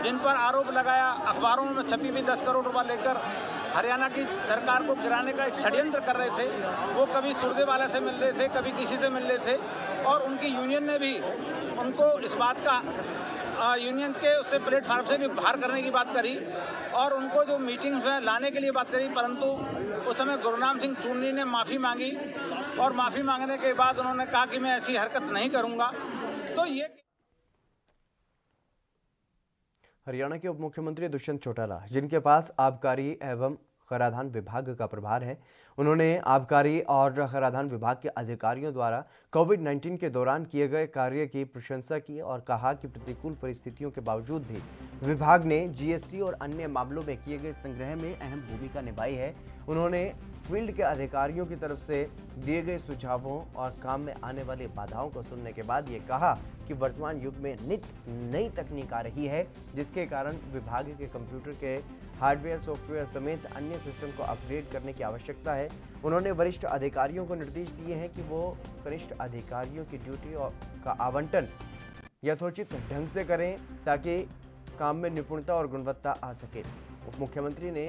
जिन पर आरोप लगाया, अखबारों में छपी हुई 10 करोड़ रुपए लेकर हरियाणा की सरकार को गिराने का एक षड्यंत्र कर रहे थे। वो कभी सुरदेवाला से मिल रहे थे, कभी किसी से मिल रहे थे और उनकी यूनियन ने भी उनको इस बात का यूनियन के उससे प्लेटफार्म से भी बाहर करने की बात करी और उनको जो मीटिंग्स में लाने के लिए बात करी, परंतु उस समय गुरनाम सिंह चुन्नी ने माफ़ी मांगी और माफ़ी मांगने के बाद उन्होंने कहा कि मैं ऐसी हरकत नहीं करूंगा। तो ये हरियाणा के उप मुख्यमंत्री दुष्यंत चौटाला, जिनके पास आबकारी एवं कराधान विभाग का प्रभार है। उन्होंने आबकारी और कराधान विभाग के अधिकारियों द्वारा कोविड-19 के दौरान किए गए कार्य की प्रशंसा की और कहा कि प्रतिकूल परिस्थितियों के बावजूद भी विभाग ने जीएसटी और अन्य मामलों में किए गए संग्रह में अहम भूमिका निभाई है। उन्होंने फील्ड के अधिकारियों की तरफ से दिए गए सुझावों और काम में आने वाली बाधाओं को सुनने के बाद ये कहा कि वर्तमान युग में नित्य नई तकनीक आ रही है, जिसके कारण विभाग के कंप्यूटर के हार्डवेयर, सॉफ्टवेयर समेत अन्य सिस्टम को अपग्रेड करने की आवश्यकता है। उन्होंने वरिष्ठ अधिकारियों को निर्देश दिए हैं कि वो कनिष्ठ अधिकारियों की ड्यूटी का आवंटन यथोचित ढंग से करें ताकि काम में निपुणता और गुणवत्ता आ सके। उप मुख्यमंत्री ने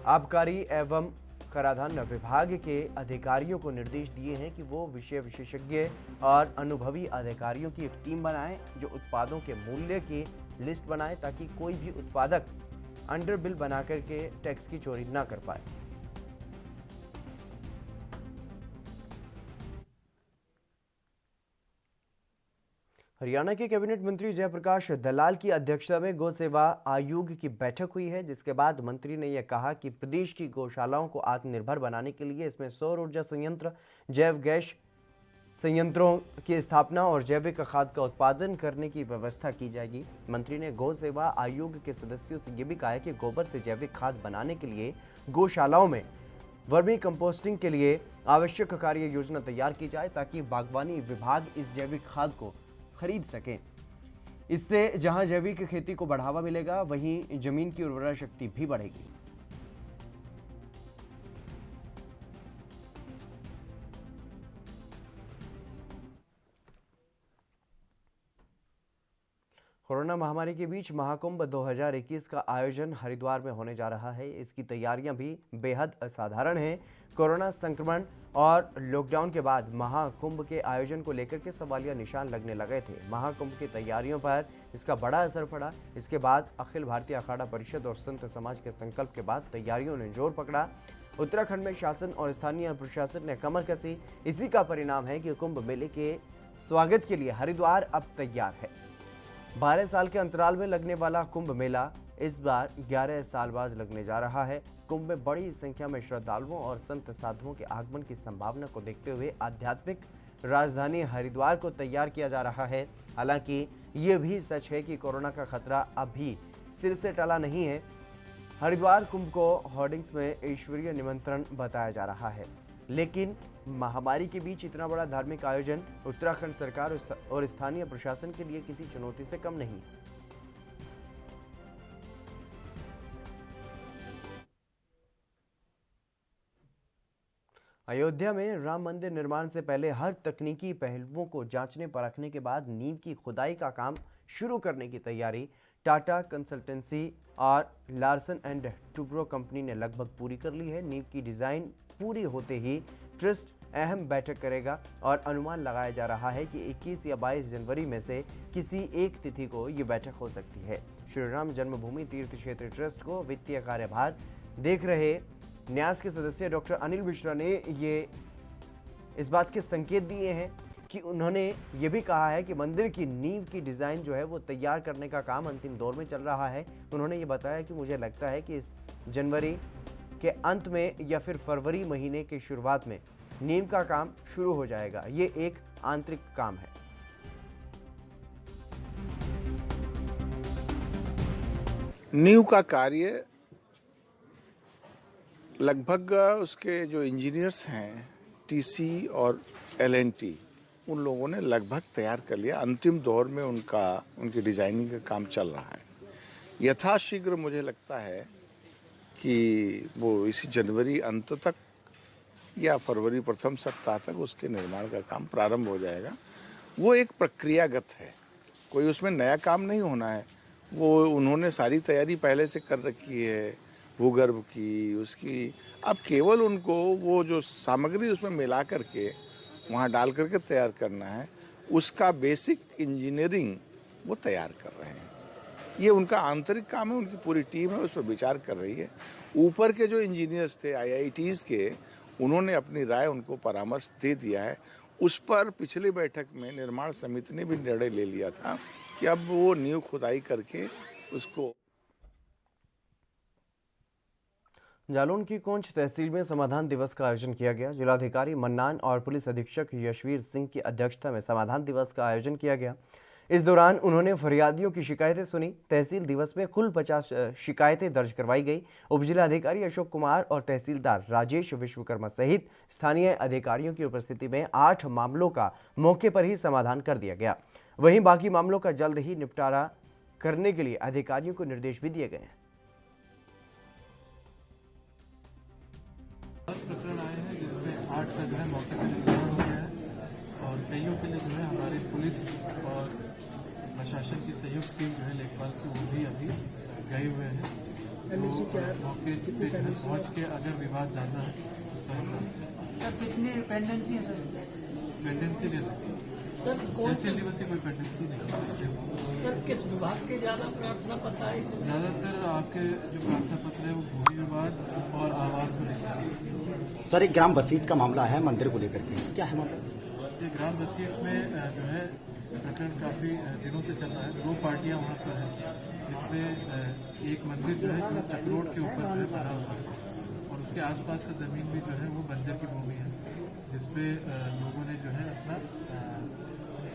आबकारी एवं कराधान विभाग के अधिकारियों को निर्देश दिए हैं कि वो विषय विशेषज्ञ और अनुभवी अधिकारियों की एक टीम बनाएं जो उत्पादों के मूल्य की लिस्ट बनाए ताकि कोई भी उत्पादक अंडर बिल बना करके टैक्स की चोरी ना कर पाए। हरियाणा के कैबिनेट मंत्री जयप्रकाश दलाल की अध्यक्षता में गौ सेवा आयोग की बैठक हुई है, जिसके बाद मंत्री ने यह कहा कि प्रदेश की गौशालाओं को आत्मनिर्भर बनाने के लिए इसमें सौर ऊर्जा संयंत्र, जैव गैस संयंत्रों की स्थापना और जैविक खाद का उत्पादन करने की व्यवस्था की जाएगी। मंत्री ने गौ सेवा आयोग के सदस्यों से यह भी कहा है कि गोबर से जैविक खाद बनाने के लिए गौशालाओं में वर्मी कंपोस्टिंग के लिए आवश्यक कार्य योजना तैयार की जाए ताकि बागवानी विभाग इस जैविक खाद को खरीद सकें। इससे जहां जैविक खेती को बढ़ावा मिलेगा, वहीं जमीन की उर्वरा शक्ति भी बढ़ेगी। कोरोना महामारी के बीच महाकुंभ 2021 का आयोजन हरिद्वार में होने जा रहा है। इसकी तैयारियां भी बेहद असाधारण हैं। कोरोना संक्रमण और लॉकडाउन के बाद महाकुंभ के आयोजन को लेकर के सवालिया निशान लगने लगे थे। महाकुंभ की तैयारियों पर इसका बड़ा असर पड़ा। इसके बाद अखिल भारतीय अखाड़ा परिषद और संत समाज के संकल्प के बाद तैयारियों ने जोर पकड़ा। उत्तराखंड में शासन और स्थानीय प्रशासन ने कमर कसी। इसी का परिणाम है कि कुंभ मेले के स्वागत के लिए हरिद्वार अब तैयार है। 12 साल के अंतराल में लगने वाला कुंभ मेला इस बार 11 साल बाद लगने जा रहा है। कुंभ में बड़ी संख्या में श्रद्धालुओं और संत साधुओं के आगमन की संभावना को देखते हुए आध्यात्मिक राजधानी हरिद्वार को तैयार किया जा रहा है। हालांकि ये भी सच है कि कोरोना का खतरा अभी सिर से टला नहीं है। हरिद्वार कुंभ को होर्डिंग्स में ईश्वरीय निमंत्रण बताया जा रहा है, लेकिन महामारी के बीच इतना बड़ा धार्मिक आयोजन उत्तराखंड सरकार और स्थानीय प्रशासन के लिए किसी चुनौती से कम नहीं। अयोध्या में राम मंदिर निर्माण से पहले हर तकनीकी पहलुओं को जांचने परखने के बाद नींव की खुदाई का काम शुरू करने की तैयारी टाटा कंसल्टेंसी और लार्सन एंड टुब्रो कंपनी ने लगभग पूरी कर ली है। नींव की डिजाइन पूरी होते ही ट्रस्ट अहम बैठक करेगा और अनुमान लगाया जा रहा है कि 21 या 22 जनवरी में से किसी एक तिथि को ये बैठक हो सकती है। श्री राम जन्मभूमि तीर्थ क्षेत्र ट्रस्ट को वित्तीय कार्यभार देख रहे न्यास के सदस्य डॉक्टर अनिल मिश्रा ने ये इस बात के संकेत दिए हैं कि उन्होंने ये भी कहा है कि मंदिर की नींव की डिज़ाइन जो है वो तैयार करने का काम अंतिम दौर में चल रहा है। उन्होंने ये बताया कि मुझे लगता है कि इस जनवरी के अंत में या फिर फरवरी महीने की शुरुआत में नींव का काम शुरू हो जाएगा। ये एक आंतरिक काम है। नींव का कार्य लगभग उसके जो इंजीनियर्स हैं टीसी और एलएनटी, उन लोगों ने लगभग तैयार कर लिया। अंतिम दौर में उनकी डिजाइनिंग का काम चल रहा है। यथाशीघ्र मुझे लगता है कि वो इसी जनवरी अंत तक या फरवरी प्रथम सप्ताह तक उसके निर्माण का काम प्रारंभ हो जाएगा। वो एक प्रक्रियागत है, कोई उसमें नया काम नहीं होना है। वो उन्होंने सारी तैयारी पहले से कर रखी है, भूगर्भ की, उसकी। अब केवल उनको वो जो सामग्री उसमें मिला करके वहाँ डाल करके तैयार करना है, उसका बेसिक इंजीनियरिंग वो तैयार कर रहे हैं। ये उनका आंतरिक काम है, उनकी पूरी टीम है उस पर विचार कर रही है। ऊपर के जो इंजीनियर्स थे IITs के, उन्होंने अपनी राय, उनको परामर्श दे दिया है। उस पर पिछली बैठक में निर्माण समिति ने भी निर्णय ले लिया था कि अब वो नींव खुदाई करके उसको जालौन की कोंच तहसील में समाधान दिवस का आयोजन किया गया। जिलाधिकारी मन्नान और पुलिस अधीक्षक यशवीर सिंह की अध्यक्षता में समाधान दिवस का आयोजन किया गया। इस दौरान उन्होंने फरियादियों की शिकायतें सुनी। तहसील दिवस में कुल 50 शिकायतें दर्ज करवाई गई। उपजिलाधिकारी अशोक कुमार और तहसीलदार राजेश विश्वकर्मा सहित स्थानीय अधिकारियों की उपस्थिति में 8 मामलों का मौके पर ही समाधान कर दिया गया। वहीं बाकी मामलों का जल्द ही निपटारा करने के लिए अधिकारियों को निर्देश भी दिए गए हैं। 10 प्रकरण आए हैं जिसमें 8 का जो है मौके पर निस्तारण हो गया है और कईयों के लिए जो है हमारी पुलिस और प्रशासन की संयुक्त टीम जो है लेखपाल की वो भी अभी गए हुए हैं। तो मौके पे पहुँच के अगर विवाद ज़्यादा है तो कितनी पेंडेंसी है पेंडेंसी दे दें। सर कौन से दिवस की कोई पेंडेंसी नहीं। सर किस विभाग के ज्यादा प्रार्थना पत्र आए? ज़्यादातर आपके जो प्रार्थना पत्र है वो भूमि विवाद और आवास को लेकर। सर एक ग्राम बसीट का मामला है मंदिर को लेकर के, क्या है मामला? ये ग्राम बसीट में जो है प्रकरण काफी दिनों से चल रहा है। 2 पार्टियां वहाँ पर हैं जिसमें एक मंदिर जो है जो चक्रोड के ऊपर जो है बना हुआ है और उसके आसपास का जमीन भी जो है वो बंजर की भूमि है जिसपे लोगों ने जो है अपना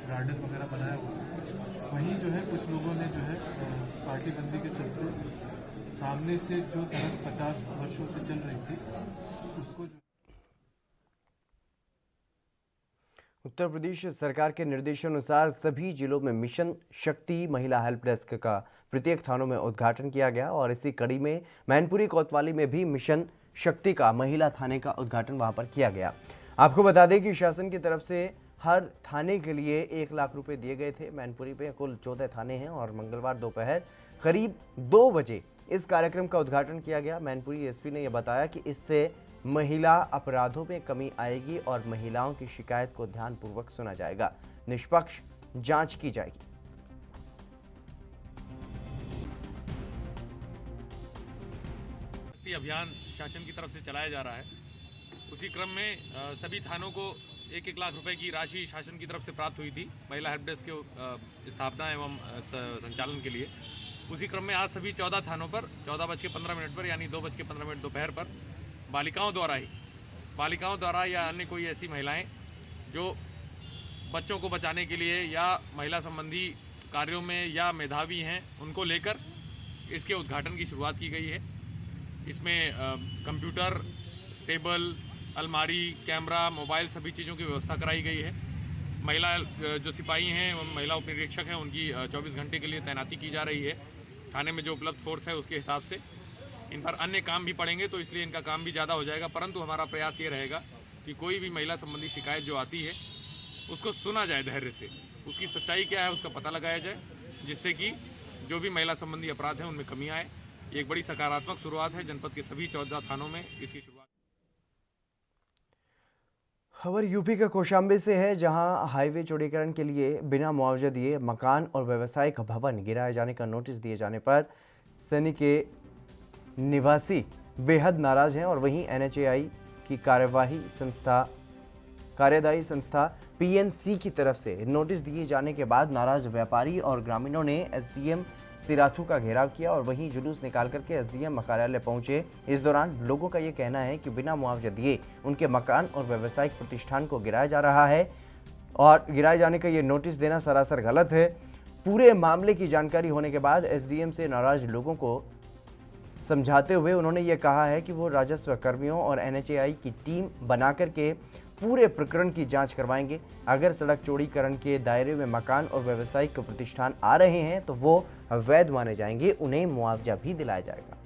गार्डन वगैरह बनाया हुआ है। वहीं जो है कुछ लोगों ने जो है पार्टी बंदी के चलते सामने से जो सड़क 50 वर्षों से चल रही थी उसको उत्तर प्रदेश सरकार के निर्देशानुसार सभी जिलों में मिशन शक्ति महिला हेल्प डेस्क का प्रत्येक थानों में उद्घाटन किया गया और इसी कड़ी में मैनपुरी कोतवाली में भी मिशन शक्ति का महिला थाने का उद्घाटन वहां पर किया गया। आपको बता दें कि शासन की तरफ से हर थाने के लिए 1 लाख रुपए दिए गए थे। मैनपुरी में कुल 14 थाने हैं और मंगलवार दोपहर करीब 2 बजे इस कार्यक्रम का उद्घाटन किया गया। मैनपुरी एसपी ने यह बताया कि इससे महिला अपराधों में कमी आएगी और महिलाओं की शिकायत को ध्यानपूर्वक सुना जाएगा, निष्पक्ष जांच की जाएगी। अभियान शासन की तरफ से चलाया जा रहा है। उसी क्रम में सभी थानों को 1-1 लाख रुपए की राशि शासन की तरफ से प्राप्त हुई थी महिला हेल्प डेस्क के स्थापना एवं संचालन के लिए। उसी क्रम में आज सभी 14 थानों पर 14:15 पर यानी 2:15 दोपहर पर बालिकाओं द्वारा या अन्य कोई ऐसी महिलाएं जो बच्चों को बचाने के लिए या महिला संबंधी कार्यों में या मेधावी हैं उनको लेकर इसके उद्घाटन की शुरुआत की गई है। इसमें कंप्यूटर, टेबल, अलमारी, कैमरा, मोबाइल सभी चीज़ों की व्यवस्था कराई गई है। महिला जो सिपाही हैं महिला उप निरीक्षक हैं उनकी 24 घंटे के लिए तैनाती की जा रही है। थाने में जो उपलब्ध फोर्स है उसके हिसाब से इन पर अन्य काम भी पड़ेंगे तो इसलिए इनका काम भी ज़्यादा हो जाएगा। परंतु हमारा प्रयास ये रहेगा कि कोई भी महिला संबंधी शिकायत जो आती है उसको सुना जाए धैर्य से, उसकी सच्चाई क्या है उसका पता लगाया जाए, जिससे कि जो भी महिला संबंधी अपराध हैं उनमें कमी आए। ये एक बड़ी सकारात्मक शुरुआत है। जनपद के सभी 14 थानों में इसकी शुरुआत। खबर यूपी के कौशाम्बी से है, जहां हाईवे चौड़ीकरण के लिए बिना मुआवजा दिए मकान और व्यावसायिक भवन गिराए जाने का नोटिस दिए जाने पर सैनी के निवासी बेहद नाराज हैं और वहीं एनएचएआई की कार्यदायी संस्था पीएनसी की तरफ से नोटिस दिए जाने के बाद नाराज व्यापारी और ग्रामीणों ने एसडीएम सिराथू का घेराव किया और वहीं जुलूस निकाल करके एसडीएम कार्यालय पहुंचे। इस दौरान लोगों का ये कहना है कि बिना मुआवजा दिए उनके मकान और व्यावसायिक प्रतिष्ठान को गिराया जा रहा है और गिराए जाने का ये नोटिस देना सरासर गलत है। पूरे मामले की जानकारी होने के बाद एसडीएम से नाराज लोगों को समझाते हुए उन्होंने ये कहा है कि वो राजस्व कर्मियों और एनएचएआई की टीम बना करके पूरे प्रकरण की जांच करवाएंगे। अगर सड़क चौड़ीकरण के दायरे में मकान और व्यावसायिक प्रतिष्ठान आ रहे हैं तो वो अवैध माने जाएंगे, उन्हें मुआवजा भी दिलाया जाएगा।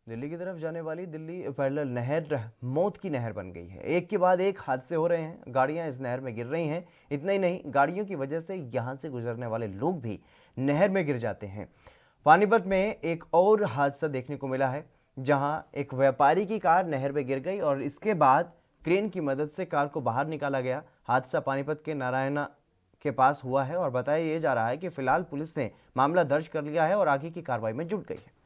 दिल्ली की तरफ जाने वाली दिल्ली पैरेलल नहर मौत की नहर बन गई है। एक के बाद एक हादसे हो रहे हैं, गाड़ियां इस नहर में गिर रही हैं। इतना ही नहीं, गाड़ियों की वजह से यहां से गुजरने वाले लोग भी नहर में गिर जाते हैं। पानीपत में एक और हादसा देखने को मिला है, जहां एक व्यापारी की कार नहर में गिर गई और इसके बाद क्रेन की मदद से कार को बाहर निकाला गया। हादसा पानीपत के नारायणा के पास हुआ है और बताया यह जा रहा है कि फिलहाल पुलिस ने मामला दर्ज कर लिया है और आगे की कार्रवाई में जुट गई है।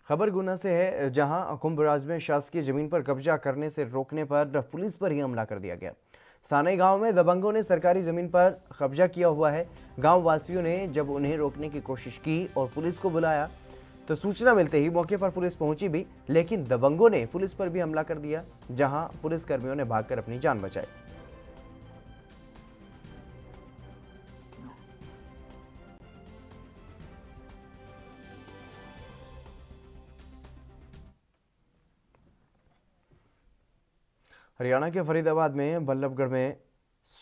खबर गुना से है, जहां कुंभराज में शासकीय जमीन पर कब्जा करने से रोकने पर पुलिस पर ही हमला कर दिया गया। स्थानीय गांव में दबंगों ने सरकारी जमीन पर कब्जा किया हुआ है। गांव वासियों ने जब उन्हें रोकने की कोशिश की और पुलिस को बुलाया तो सूचना मिलते ही मौके पर पुलिस पहुंची भी, लेकिन दबंगों ने पुलिस पर भी हमला कर दिया, जहां पुलिस कर्मियों ने भागकर अपनी जान बचाई। हरियाणा के फरीदाबाद में बल्लभगढ़ में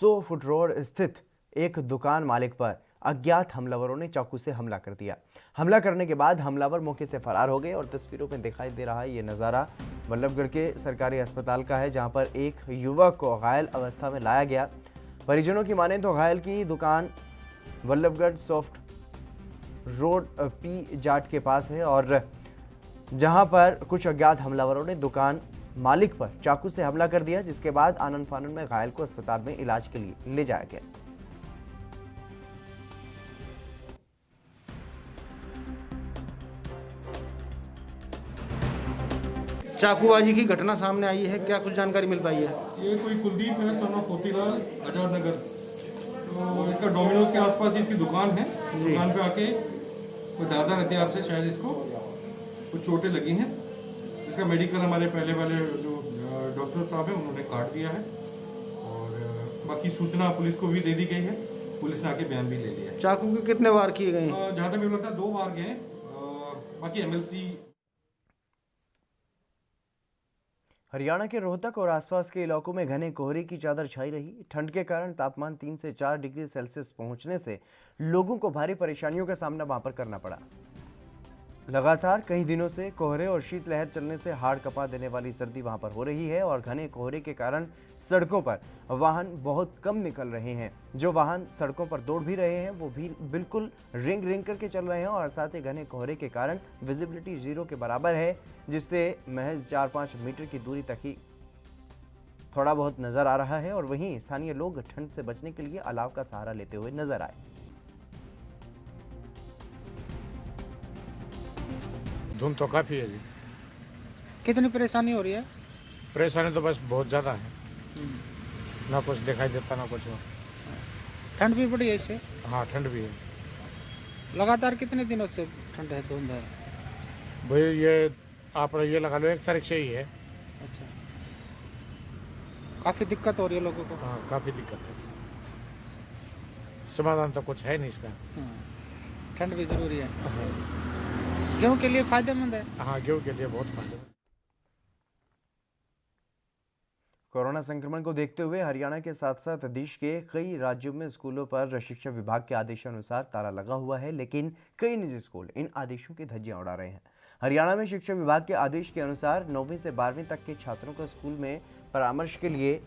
100 फुट रोड स्थित एक दुकान मालिक पर अज्ञात हमलावरों ने चाकू से हमला कर दिया। हमला करने के बाद हमलावर मौके से फरार हो गए और तस्वीरों में दिखाई दे रहा है ये नज़ारा बल्लभगढ़ के सरकारी अस्पताल का है, जहां पर एक युवक को घायल अवस्था में लाया गया। परिजनों की माने तो घायल की दुकान Ballabhgarh soft road P Jat के पास है और जहां पर कुछ अज्ञात हमलावरों ने दुकान मालिक पर चाकू से हमला कर दिया, जिसके बाद आनन फानन में घायल को अस्पताल में इलाज के लिए ले जाया गया। चाकूबाजी की घटना सामने आई है, क्या कुछ जानकारी मिल पाई है? ये कोई कुलदीप है, सन ऑफ मोतीलाल, आजाद नगर। तो इसका डोमिनोज के आसपास इसकी दुकान है। दुकान पे आके कोई दादा हथियार से शायद इसको कुछ चोटें लगी हैं, जिसका मेडिकल हमारे पहले वाले जो डॉक्टर साहब हैं उन्होंने काट दिया है और बाकी सूचना पुलिस को भी दे दी गई है। पुलिस ने आके बयान भी ले लिया है। चाकू के कितने वार किए गए हैं? जहाँ तक मुझे लगता है 2 वार गए। बाकी MLC। हरियाणा के रोहतक और आसपास के इलाकों में घने कोहरे की चादर छाई रही। ठंड के कारण तापमान 3 से 4 डिग्री सेल्सियस पहुंचने से लोगों को भारी परेशानियों का सामना वहां पर करना पड़ा। लगातार कई दिनों से कोहरे और शीतलहर चलने से हाड़ कपा देने वाली सर्दी वहां पर हो रही है और घने कोहरे के कारण सड़कों पर वाहन बहुत कम निकल रहे हैं। जो वाहन सड़कों पर दौड़ भी रहे हैं वो भी बिल्कुल रिंग करके चल रहे हैं और साथ ही घने कोहरे के कारण विजिबिलिटी 0 के बराबर है, जिससे महज 4-5 मीटर की दूरी तक ही थोड़ा बहुत नजर आ रहा है। और वहीं स्थानीय लोग ठंड से बचने के लिए अलाव का सहारा लेते हुए नजर आए। धुंध तो काफ़ी है जी। कितनी परेशानी हो रही है? परेशानी तो बस बहुत ज़्यादा है, ना कुछ दिखाई देता ना कुछ। ठंड भी बड़ी है इससे? हाँ, ठंड भी है। लगातार कितने दिनों से ठंड है, धुंध है? भाई ये आप ये लगा लो 1 तारीख से ही है। अच्छा, काफ़ी दिक्कत हो रही है लोगों को? हाँ, काफ़ी दिक्कत है। समाधान तो कुछ है नहीं इसका। ठंड भी जरूरी है। गेहूं के लिए फायदेमंद है। हाँ, गेहूं के लिए बहुत फायदेमंद। कोरोना संक्रमण को देखते हुए हरियाणा के साथ साथ देश के कई राज्यों में स्कूलों पर शिक्षा विभाग के आदेशानुसार ताला लगा हुआ है, लेकिन कई निजी स्कूल इन आदेशों की धज्जियां उड़ा रहे हैं। हरियाणा में शिक्षा विभाग के आदेश के अनुसार 9वीं से 12वीं तक के छात्रों को स्कूल में परामर्श के लिए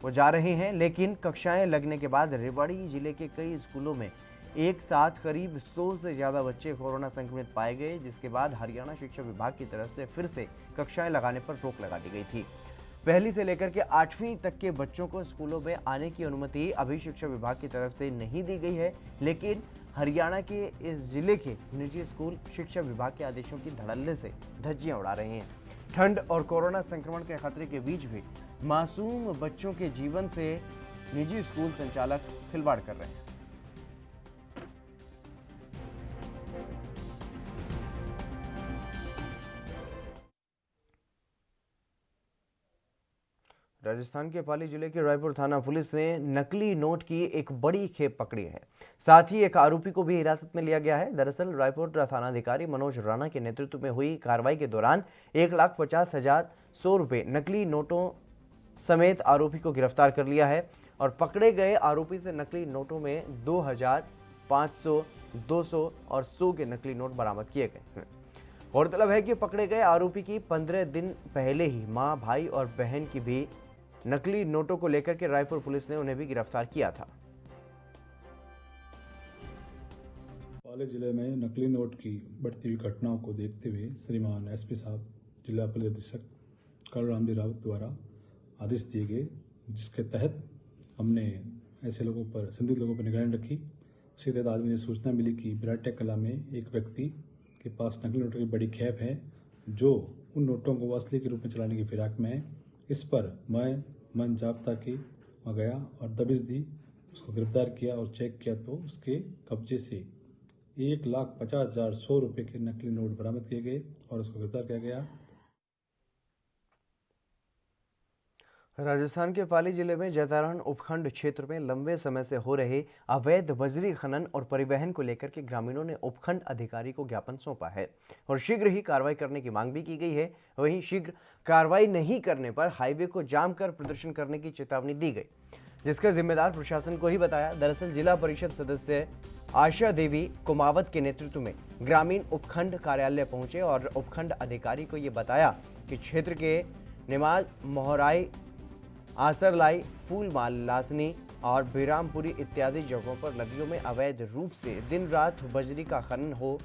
वो जा रहे हैं, लेकिन कक्षाएं लगने के बाद रेवाड़ी जिले के कई स्कूलों में एक साथ करीब 100 से ज़्यादा बच्चे कोरोना संक्रमित पाए गए, जिसके बाद हरियाणा शिक्षा विभाग की तरफ से फिर से कक्षाएं लगाने पर रोक लगा दी गई थी। पहली से लेकर के 8वीं तक के बच्चों को स्कूलों में आने की अनुमति अभी शिक्षा विभाग की तरफ से नहीं दी गई है, लेकिन हरियाणा के इस जिले के निजी स्कूल शिक्षा विभाग के आदेशों की धड़ल्ले से धज्जियां उड़ा रहे हैं। ठंड और कोरोना संक्रमण के खतरे के बीच भी मासूम बच्चों के जीवन से निजी स्कूल संचालक खिलवाड़ कर रहे हैं। राजस्थान के पाली जिले के रायपुर थाना पुलिस ने नकली नोट की एक बड़ी खेप पकड़ी है। साथ ही एक आरोपी को भी हिरासत में लिया गया है। दरअसल रायपुर थानाधिकारी मनोज राणा के नेतृत्व में हुई कार्रवाई के दौरान 1,50,100 रुपये नकली नोटों समेत आरोपी को गिरफ्तार कर लिया है और पकड़े गए आरोपी से नकली नोटों में 2,000, 500, 200 और 100 के नकली नोट बरामद किए गए। गौरतलब है कि पकड़े गए आरोपी की 15 दिन पहले ही मां, भाई और बहन की भी नकली नोटों को लेकर के रायपुर पुलिस ने उन्हें भी गिरफ्तार किया था। पाली जिले में नकली नोट की बढ़ती हुई घटनाओं को देखते हुए श्रीमान एसपी साहब, जिला पुलिस अधीक्षक कलराम जी रावत द्वारा आदेश दिए गए, जिसके तहत हमने ऐसे लोगों पर, संदिग्ध लोगों पर निगरानी रखी। इसी तहत आज मुझे सूचना मिली कि बिराटे कला में एक व्यक्ति के पास नकली नोटों की बड़ी खेप है, जो उन नोटों को असली के रूप में चलाने की फिराक में है। इस पर मैं मन जाब्ता की वहाँ गया और दबिश दी, उसको गिरफ्तार किया और चेक किया तो उसके कब्जे से 1,50,100 रुपये के नकली नोट बरामद किए गए और उसको गिरफ्तार किया गया। राजस्थान के पाली जिले में जैतारण उपखंड क्षेत्र में लंबे समय से हो रहे अवैध बजरी खनन और परिवहन को लेकर के ग्रामीणों ने उपखंड अधिकारी को ज्ञापन सौंपा है और शीघ्र ही कार्रवाई करने की मांग भी की गई है। वहीं शीघ्र कार्रवाई नहीं करने पर हाईवे को जाम कर प्रदर्शन करने की चेतावनी दी गई, जिसका जिम्मेदार प्रशासन को ही बताया। दरअसल जिला परिषद सदस्य आशा देवी कुमावत के नेतृत्व में ग्रामीण उपखंड कार्यालय पहुंचे और उपखंड अधिकारी को ये बताया कि क्षेत्र के निमाज, मोहराई, आसरलाई, फूलमाल, लासनी और बिरामपुरी इत्यादि जगहों पर नदियों में अवैध रूप से दिन रात बजरी का खनन हो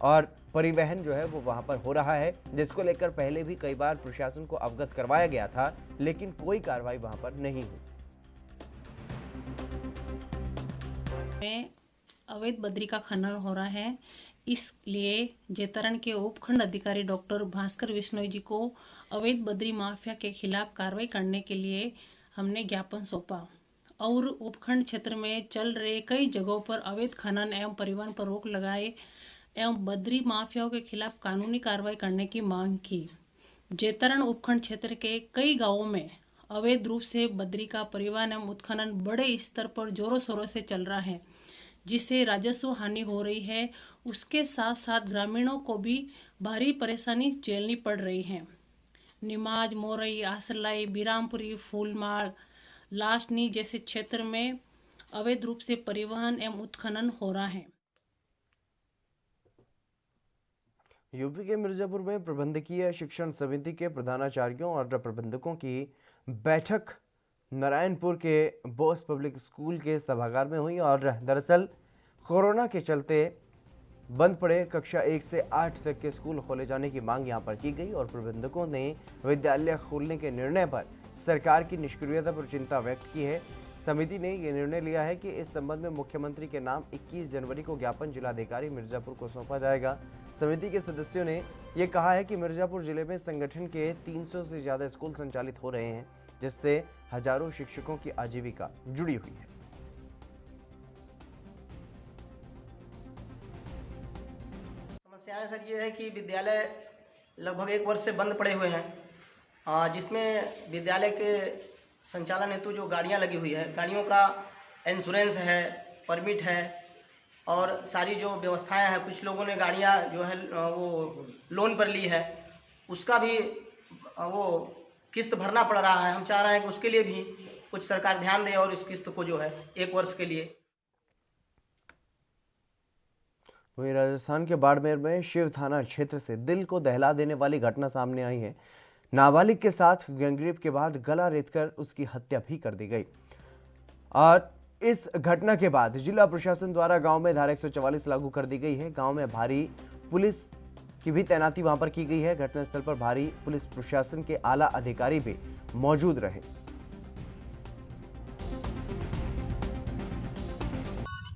और परिवहन जो है वो वहां पर हो रहा है, जिसको लेकर पहले भी कई बार प्रशासन को अवगत करवाया गया था, लेकिन कोई कार्रवाई वहां पर नहीं हुई। में अवैध बजरी का खनन हो रहा है, इसलिए जैतारण के उपखंड अधिकारी डॉक्टर भास्कर विश्नोई जी को अवैध बजरी माफिया के खिलाफ कार्रवाई करने के लिए हमने ज्ञापन सौंपा और उपखंड क्षेत्र में चल रहे कई जगहों पर अवैध खनन एवं परिवहन पर रोक लगाए एवं बजरी माफियाओं के खिलाफ कानूनी कार्रवाई करने की मांग की। जैतारण उपखंड क्षेत्र के कई गांवों में अवैध रूप से बजरी का परिवहन एवं उत्खनन बड़े स्तर पर जोरों शोरों से चल रहा है, जिससे राजस्व हानि हो रही है। उसके साथ साथ ग्रामीणों को भी भारी परेशानी झेलनी पड़ रही है। निमाज, मोरई, आसरलाई, बिरामपुरी, फूलमाल, लासनी जैसे क्षेत्र में अवैध रूप से परिवहन एवं उत्खनन हो रहा है। यूपी के मिर्जापुर में प्रबंधकीय शिक्षण समिति के प्रधानाचार्यों और प्रबंधकों की बैठक नारायणपुर के बोस पब्लिक स्कूल के सभागार में हुई और दरअसल कोरोना के चलते बंद पड़े कक्षा 1 से 8 तक के स्कूल खोले जाने की मांग यहां पर की गई और प्रबंधकों ने विद्यालय खोलने के निर्णय पर सरकार की निष्क्रियता पर चिंता व्यक्त की है। समिति ने यह निर्णय लिया है कि इस संबंध में मुख्यमंत्री के नाम 21 जनवरी को ज्ञापन जिलाधिकारी मिर्जापुर को सौंपा जाएगा। समिति के सदस्यों ने यह कहा है कि मिर्जापुर जिले में संगठन के 300 से ज्यादा स्कूल संचालित हो रहे हैं, जिससे हजारों शिक्षकों की आजीविका जुड़ी हुई है। समस्याएं सर ये है कि विद्यालय लगभग 1 वर्ष से बंद पड़े हुए हैं, जिसमें विद्यालय के संचालन हेतु जो गाड़ियां लगी हुई है, गाड़ियों का इंश्योरेंस है, परमिट है और सारी जो व्यवस्थाएं हैं, कुछ लोगों ने गाड़ियां जो है वो लोन पर ली है, उसका भी वो किस्त भरना पड़ रहा है। हम चाह रहे हैं कि उसके लिए भी कुछ सरकार ध्यान दे और इस किस्त को जो है 1 वर्ष के लिए। वहीं राजस्थान के बाड़मेर में शिव थाना क्षेत्र से दिल को दहला देने वाली घटना सामने आई है। नाबालिग के साथ गैंगरेप के बाद गला रेतकर उसकी हत्या भी कर दी गई और इस घटना के बाद जिला प्रशासन द्वारा गांव में धारा 144 लागू कर दी गई है। गांव में भारी पुलिस की भी तैनाती वहां पर की गई है। घटनास्थल पर भारी पुलिस प्रशासन के आला अधिकारी भी मौजूद रहे।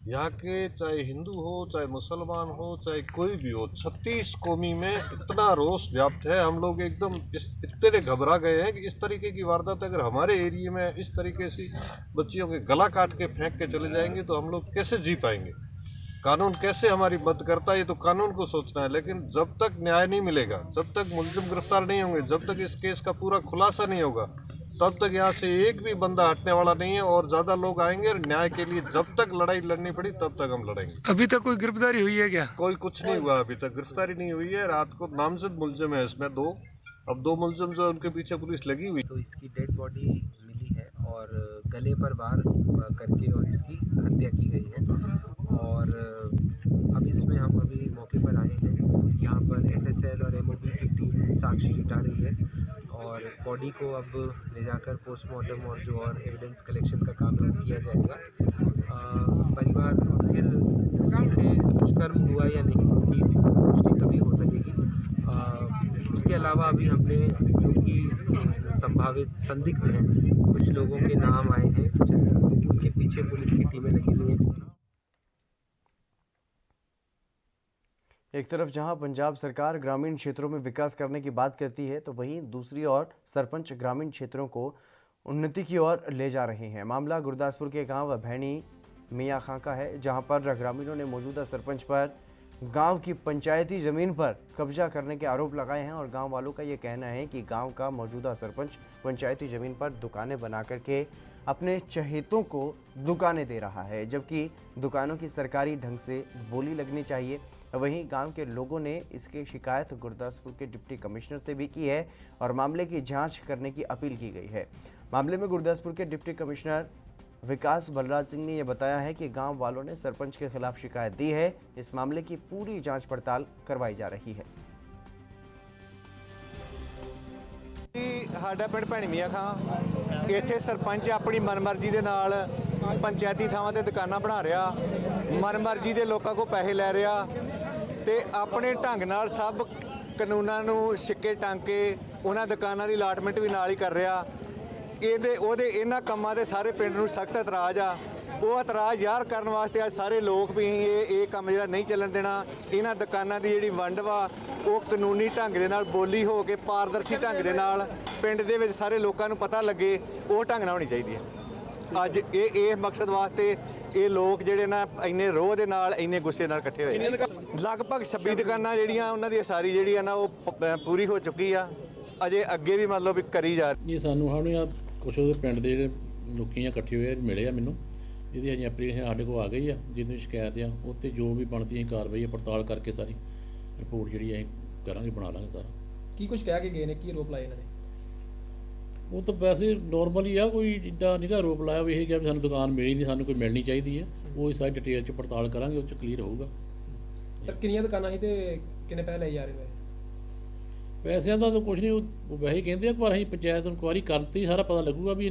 यहाँ के चाहे हिंदू हो, चाहे मुसलमान हो, चाहे कोई भी हो, 36 कौमी में इतना रोष व्याप्त है। हम लोग एकदम इतने घबरा गए हैं कि इस तरीके की वारदात अगर हमारे एरिया में इस तरीके से बच्चियों के गला काट के फेंक के चले जाएंगे तो हम लोग कैसे जी पाएंगे? कानून कैसे हमारी मदद करता है, ये तो कानून को सोचना है। लेकिन जब तक न्याय नहीं मिलेगा, जब तक मुलजिम गिरफ्तार नहीं होंगे, जब तक इस केस का पूरा खुलासा नहीं होगा, तब तक यहाँ से एक भी बंदा हटने वाला नहीं है और ज्यादा लोग आएंगे और न्याय के लिए जब तक लड़ाई लड़नी पड़ी तब तक हम लड़ेंगे। अभी तक कोई गिरफ्तारी हुई है क्या? कोई कुछ नहीं हुआ, अभी तक गिरफ्तारी नहीं हुई है। रात को नामजद मुलजिम है इसमें 2, अब 2 मुलजिम जो उनके पीछे पुलिस लगी हुई। तो इसकी डेड बॉडी मिली है और गले पर वार करके और इसकी हत्या की गई है और अब इसमें हम अभी मौके पर आए हैं। यहाँ पर FSL और MOB की टीम साक्ष्य जुटा रही है और बॉडी को अब ले जाकर पोस्टमार्टम और जो और एविडेंस कलेक्शन का काम किया जाएगा। परिवार फिर उसी से दुष्कर्म हुआ या नहीं इसकी पुष्टि कभी हो सकेगी। उसके अलावा अभी हमने जो कि संभावित संदिग्ध हैं, कुछ लोगों के नाम आए हैं, कुछ उनके पीछे पुलिस की टीमें लगी हुई हैं। एक तरफ जहां पंजाब सरकार ग्रामीण क्षेत्रों में विकास करने की बात करती है, तो वहीं दूसरी ओर सरपंच ग्रामीण क्षेत्रों को उन्नति की ओर ले जा रहे हैं। मामला गुरदासपुर के गांव भैणी मियाँ खां का है, जहां पर ग्रामीणों ने मौजूदा सरपंच पर गांव की पंचायती जमीन पर कब्जा करने के आरोप लगाए हैं और गांव वालों का ये कहना है कि गांव का मौजूदा सरपंच पंचायती जमीन पर दुकानें बना करके अपने चहेतों को दुकानें दे रहा है, जबकि दुकानों की सरकारी ढंग से बोली लगनी चाहिए। वहीं गांव के लोगों ने इसकी शिकायत गुरदासपुर के डिप्टी कमिश्नर से भी की है और मामले की जांच करने की अपील की गई है। मामले में गुरदासपुर के डिप्टी कमिश्नर विकास बलराज सिंह ने यह बताया है कि गांव वालों ने सरपंच के खिलाफ शिकायत दी है। इस मामले की पूरी जांच पड़ताल करवाई जा रही है। ਸਾਡਾ ਪਿੰਡ ਭੈਣੀ ਮੀਆਂ ਖਾਂ ਇੱਥੇ ਸਰਪੰਚ ਆਪਣੀ ਮਨਮਰਜ਼ੀ ਦੇ ਨਾਲ ਪੰਚਾਇਤੀ ਥਾਵਾਂ ਤੇ ਦੁਕਾਨਾਂ ਬਣਾ ਰਿਹਾ, ਮਨਮਰਜ਼ੀ ਦੇ ਲੋਕਾਂ ਕੋਲ ਪੈਸੇ ਲੈ ਰਿਹਾ ਤੇ ਆਪਣੇ ਢੰਗ ਨਾਲ ਸਭ ਕਾਨੂੰਨਾਂ ਨੂੰ ਸਿੱਕੇ ਟੰਗ ਕੇ ਉਹਨਾਂ ਦੁਕਾਨਾਂ ਦੀ ਅਲਾਟਮੈਂਟ ਵੀ ਨਾਲ ਹੀ ਕਰ ਰਿਹਾ। ਇਹਨਾਂ ਕੰਮਾਂ ਦੇ ਸਾਰੇ ਪਿੰਡ ਨੂੰ ਸਖਤ ਇਤਰਾਜ਼ ਆ। ਉਹ ਇਤਰਾਜ਼ ਜ਼ਾਹਰ ਕਰਨ ਵਾਸਤੇ ਅੱਜ ਸਾਰੇ ਲੋਕ ਵੀ ਇਹ ਕੰਮ ਜਿਹੜਾ ਨਹੀਂ ਚੱਲਣ ਦੇਣਾ। ਇਹਨਾਂ ਦੁਕਾਨਾਂ ਦੀ ਜਿਹੜੀ ਵੰਡ ਵਾ ਉਹ ਕਾਨੂੰਨੀ ਢੰਗ ਦੇ ਨਾਲ ਬੋਲੀ ਹੋ ਕੇ ਪਾਰਦਰਸ਼ੀ ਢੰਗ ਦੇ ਨਾਲ ਪਿੰਡ ਦੇ ਵਿੱਚ ਸਾਰੇ ਲੋਕਾਂ ਨੂੰ ਪਤਾ ਲੱਗੇ, ਉਹ ਢੰਗ ਨਾਲ ਹੋਣੀ ਚਾਹੀਦੀ ਹੈ। ਅੱਜ ਇਹ ਮਕਸਦ ਵਾਸਤੇ ਇਹ ਲੋਕ ਜਿਹੜੇ ਨਾ ਇੰਨੇ ਰੋਹ ਦੇ ਨਾਲ ਇੰਨੇ ਗੁੱਸੇ ਨਾਲ ਇਕੱਠੇ ਹੋਏ। ਲਗਭਗ 26 ਦੁਕਾਨਾਂ ਜਿਹੜੀਆਂ ਉਹਨਾਂ ਦੀ ਸਾਰੀ ਜਿਹੜੀ ਆ ਨਾ ਉਹ ਪੂਰੀ ਹੋ ਚੁੱਕੀ ਆ। ਅਜੇ ਅੱਗੇ ਵੀ ਮਤਲਬ ਵੀ ਕਰੀ ਜਾ ਇਹ ਸਾਨੂੰ ਹੁਣ ਕੁਛ ਉਹਦੇ ਪਿੰਡ ਦੇ ਜਿਹੜੇ ਲੋਕੀ ਇਕੱਠੇ ਹੋਏ ਮਿਲੇ ਆ ਮੈਨੂੰ, ਇਹਦੀ ਅਜੇ ਐਪਲੀਕੇਸ਼ਨ ਸਾਡੇ ਕੋਲ ਆ ਗਈ ਆ, ਜਿਹਦੀ ਸ਼ਿਕਾਇਤ ਆ ਉੱਤੇ ਜੋ ਵੀ ਬਣਦੀ ਹੈ ਕਾਰਵਾਈ ਪੜਤਾਲ ਕਰਕੇ ਸਾਰੀ ਰਿਪੋਰਟ ਜਿਹੜੀ ਅਸੀਂ ਕਰਾਂਗੇ, ਬਣਾ ਲਾਂਗੇ ਸਾਰਾ। ਕੀ ਕੁਝ ਕਹਿ ਕੇ ਗਏ ਨੇ, ਕੀ ਆਰੋਪ ਲਾਏ ਇਹਨਾਂ ਨੇ? ਉਹ ਤਾਂ ਵੈਸੇ ਨੋਰਮਲ ਹੀ ਆ, ਕੋਈ ਇੱਦਾਂ ਨਹੀਂ ਗਾ ਆਰੋਪ ਲਾਇਆ ਵੀ ਇਹ ਕਿਹਾ ਵੀ ਸਾਨੂੰ ਦੁਕਾਨ ਮਿਲੀ ਨਹੀਂ, ਸਾਨੂੰ ਕੋਈ ਮਿਲਣੀ ਚਾਹੀਦੀ ਹੈ। ਉਹ ਸਾਰੀ ਡਿਟੇਲ 'ਚ ਪੜਤਾਲ ਕਰਾਂਗੇ, ਉਹ 'ਚ ਕਲੀਅਰ ਹੋਊਗਾ। ਸਰ ਕਿੰਨੀਆਂ ਦੁਕਾਨਾਂ ਸੀ ਤੇ ਕਿੰਨੇ ਪੈਸੇ ਲਏ ਜਾ ਰਹੇ ਨੇ? ਪੈਸਿਆਂ ਦਾ ਤਾਂ ਕੁਝ ਨਹੀਂ, ਉਹ ਵੈਸੇ ਕਹਿੰਦੇ ਆ, ਪਰ ਅਸੀਂ ਪੰਚਾਇਤ ਇਨਕੁਆਇਰੀ ਕਰਨ ਤੇ ਹੀ ਸਾਰਾ ਪਤਾ ਲੱਗੂਗਾ भी।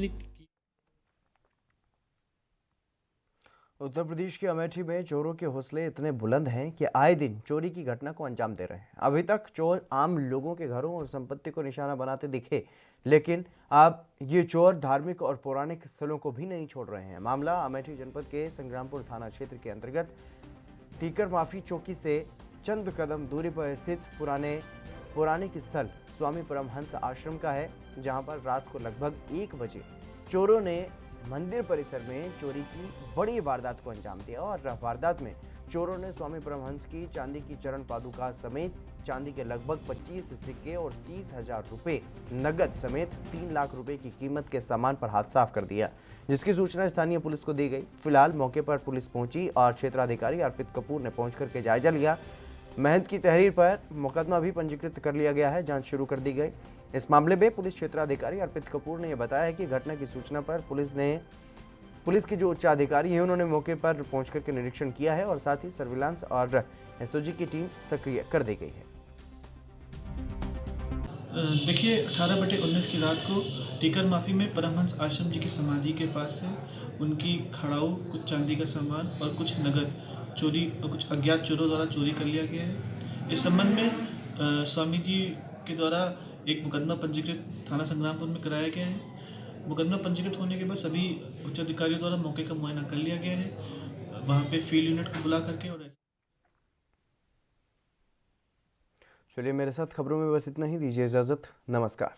उत्तर प्रदेश के अमेठी में चोरों के हौसले इतने बुलंद हैं कि आए दिन चोरी की घटना को अंजाम दे रहे हैं। अभी तक चोर आम लोगों के घरों और संपत्ति को निशाना बनाते दिखे, लेकिन अब ये चोर धार्मिक और पौराणिक स्थलों को भी नहीं छोड़ रहे हैं। मामला अमेठी जनपद के संग्रामपुर थाना क्षेत्र के अंतर्गत टीकर माफी चौकी से चंद कदम दूरी पर स्थित पौराणिक स्थल स्वामी परमहंस आश्रम का है, जहां पर रात को लगभग 1 बजे चोरों ने मंदिर परिसर में चोरी की बड़ी वारदात को अंजाम दिया और वारदात में चोरों ने स्वामी परमहंस की चांदी की चरण पादुका समेत चांदी के लगभग 25 सिक्के और 30,000 रुपए नगद समेत 3 लाख रुपए की कीमत के सामान पर हाथ साफ कर दिया, जिसकी सूचना स्थानीय पुलिस को दी गई। फिलहाल मौके पर पुलिस पहुंची और क्षेत्राधिकारी अर्पित कपूर ने पहुंच करके जायजा लिया। महंत की तहरीर पर मुकदमा भी पंजीकृत कर लिया गया है, जांच शुरू कर दी गई। इस मामले में पुलिस क्षेत्राधिकारी अर्पित कपूर ने यह बताया है कि घटना की सूचना पर पुलिस के जो उच्च अधिकारी हैं उन्होंने मौके पर पहुंच करके निरीक्षण किया है और साथ ही सर्विलांस और एसओजी की टीम सक्रिय कर दी गई है। देखिए 18/19 की रात को टीकर माफी में परमहंस आश्रम जी की समाधि के पास से उनकी खड़ाऊ, कुछ चांदी का सामान और कुछ नगद चोरी, कुछ अज्ञात चोरों द्वारा चोरी कर लिया गया है। इस संबंध में स्वामी जी के द्वारा एक मुकदमा पंजीकृत थाना संग्रामपुर में कराया गया है। मुकदमा पंजीकृत होने के बाद सभी उच्च अधिकारियों द्वारा मौके का मुआयना कर लिया गया है, वहाँ पे फील्ड यूनिट को बुला करके। और चलिए मेरे साथ खबरों में बस इतना ही, दीजिए इजाजत, नमस्कार।